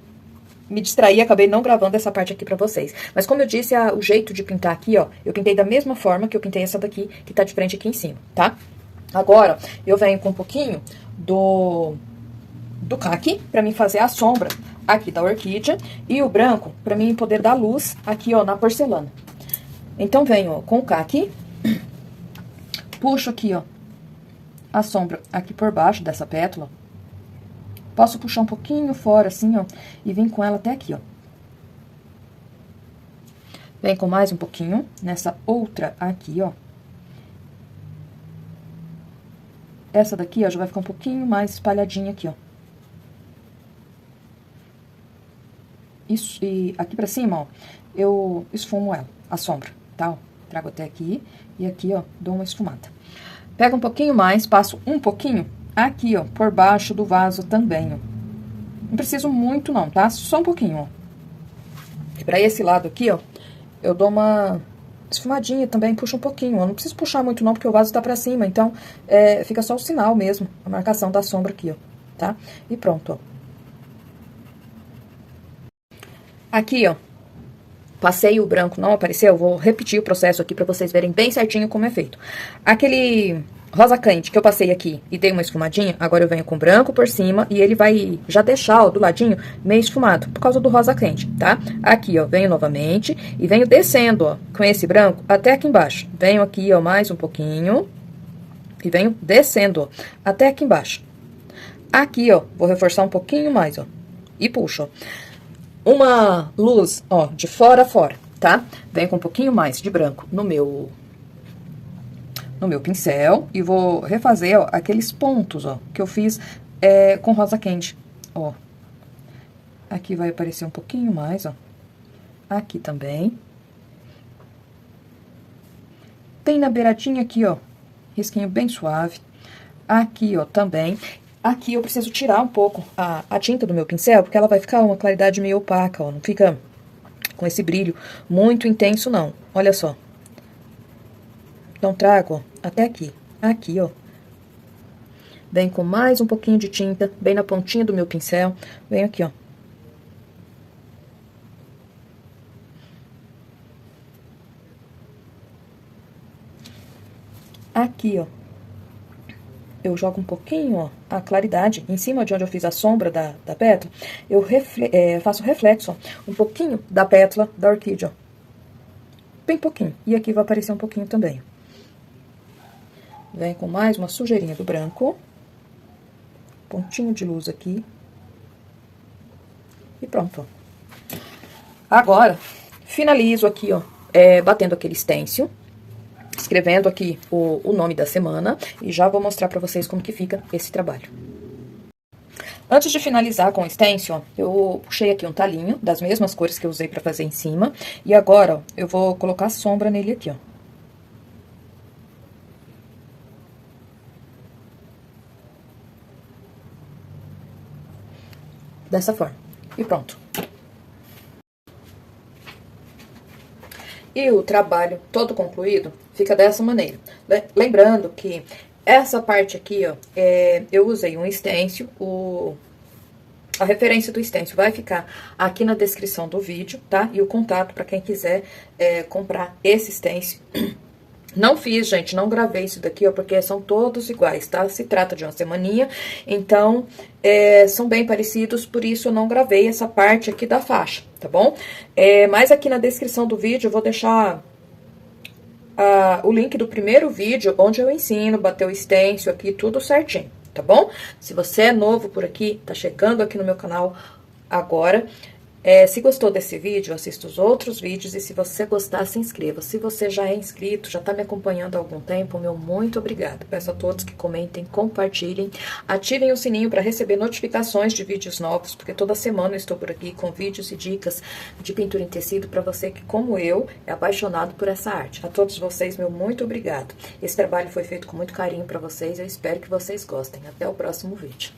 Speaker 1: me distraí, acabei não gravando essa parte aqui pra vocês. Mas como eu disse, o jeito de pintar aqui, ó, eu pintei da mesma forma que eu pintei essa daqui, que tá de frente aqui em cima, tá? Agora, eu venho com um pouquinho do caqui, pra mim fazer a sombra aqui da orquídea, e o branco, pra mim poder dar luz aqui, ó, na porcelana. Então, venho, ó, com o K aqui, puxo aqui, ó, a sombra aqui por baixo dessa pétala. Posso puxar um pouquinho fora, assim, ó, e vim com ela até aqui, ó. Vem com mais um pouquinho nessa outra aqui, ó. Essa daqui, ó, já vai ficar um pouquinho mais espalhadinha aqui, ó. Isso, e aqui pra cima, ó, eu esfumo ela, a sombra, tá? Ó, trago até aqui e aqui, ó, dou uma esfumada. Pego um pouquinho mais, passo um pouquinho aqui, ó, por baixo do vaso também, ó. Não preciso muito não, tá? Só um pouquinho, ó. E pra esse lado aqui, ó, eu dou uma esfumadinha também, puxo um pouquinho, ó. Não preciso puxar muito não, porque o vaso tá pra cima, então, fica só o sinal mesmo, a marcação da sombra aqui, ó, tá? E pronto, ó. Aqui, ó, passei o branco, não apareceu, vou repetir o processo aqui pra vocês verem bem certinho como é feito. Aquele rosa quente que eu passei aqui e dei uma esfumadinha, agora eu venho com branco por cima e ele vai já deixar, ó, do ladinho meio esfumado, por causa do rosa quente, tá? Aqui, ó, venho novamente e venho descendo, ó, com esse branco até aqui embaixo. Venho aqui, ó, mais um pouquinho e venho descendo, ó, até aqui embaixo. Aqui, ó, vou reforçar um pouquinho mais, ó, e puxo, ó. Uma luz, ó, de fora a fora, tá? Venho com um pouquinho mais de branco no meu pincel e vou refazer, ó, aqueles pontos, ó, que eu fiz com rosa quente, ó. Aqui vai aparecer um pouquinho mais, ó. Aqui também. Tem na beiradinha aqui, ó, risquinho bem suave. Aqui, ó, também. Aqui eu preciso tirar um pouco a tinta do meu pincel, porque ela vai ficar uma claridade meio opaca, ó. Não fica com esse brilho muito intenso, não. Olha só. Então, trago, ó, até aqui. Aqui, ó. Venho com mais um pouquinho de tinta, bem na pontinha do meu pincel. Venho aqui, ó. Aqui, ó. Eu jogo um pouquinho, ó, a claridade em cima de onde eu fiz a sombra da pétala. Eu faço reflexo, ó, um pouquinho da pétala da orquídea, ó. Bem pouquinho. E aqui vai aparecer um pouquinho também. Vem com mais uma sujeirinha do branco. Pontinho de luz aqui. E pronto, ó. Agora, finalizo aqui, ó, batendo aquele stencil. Escrevendo aqui o nome da semana. E já vou mostrar pra vocês como que fica esse trabalho. Antes de finalizar com o stencil, ó, eu puxei aqui um talinho das mesmas cores que eu usei pra fazer em cima. E agora, ó, eu vou colocar a sombra nele aqui, ó. Dessa forma. E pronto. E o trabalho todo concluído fica dessa maneira. Lembrando que essa parte aqui, ó, eu usei um stencil, a referência do stencil vai ficar aqui na descrição do vídeo, tá? E o contato para quem quiser comprar esse stencil. Não fiz, gente, não gravei isso daqui, ó, porque são todos iguais, tá? Se trata de uma semaninha, então, são bem parecidos, por isso eu não gravei essa parte aqui da faixa, tá bom? Mas aqui na descrição do vídeo eu vou deixar o link do primeiro vídeo, onde eu ensino, bater o stencil aqui, tudo certinho, tá bom? Se você é novo por aqui, tá chegando aqui no meu canal agora... se gostou desse vídeo, assista os outros vídeos e se você gostar, se inscreva. Se você já é inscrito, já tá me acompanhando há algum tempo, meu muito obrigado. Peço a todos que comentem, compartilhem, ativem o sininho para receber notificações de vídeos novos, porque toda semana eu estou por aqui com vídeos e dicas de pintura em tecido para você que, como eu, é apaixonado por essa arte. A todos vocês, meu muito obrigado. Esse trabalho foi feito com muito carinho para vocês, eu espero que vocês gostem. Até o próximo vídeo.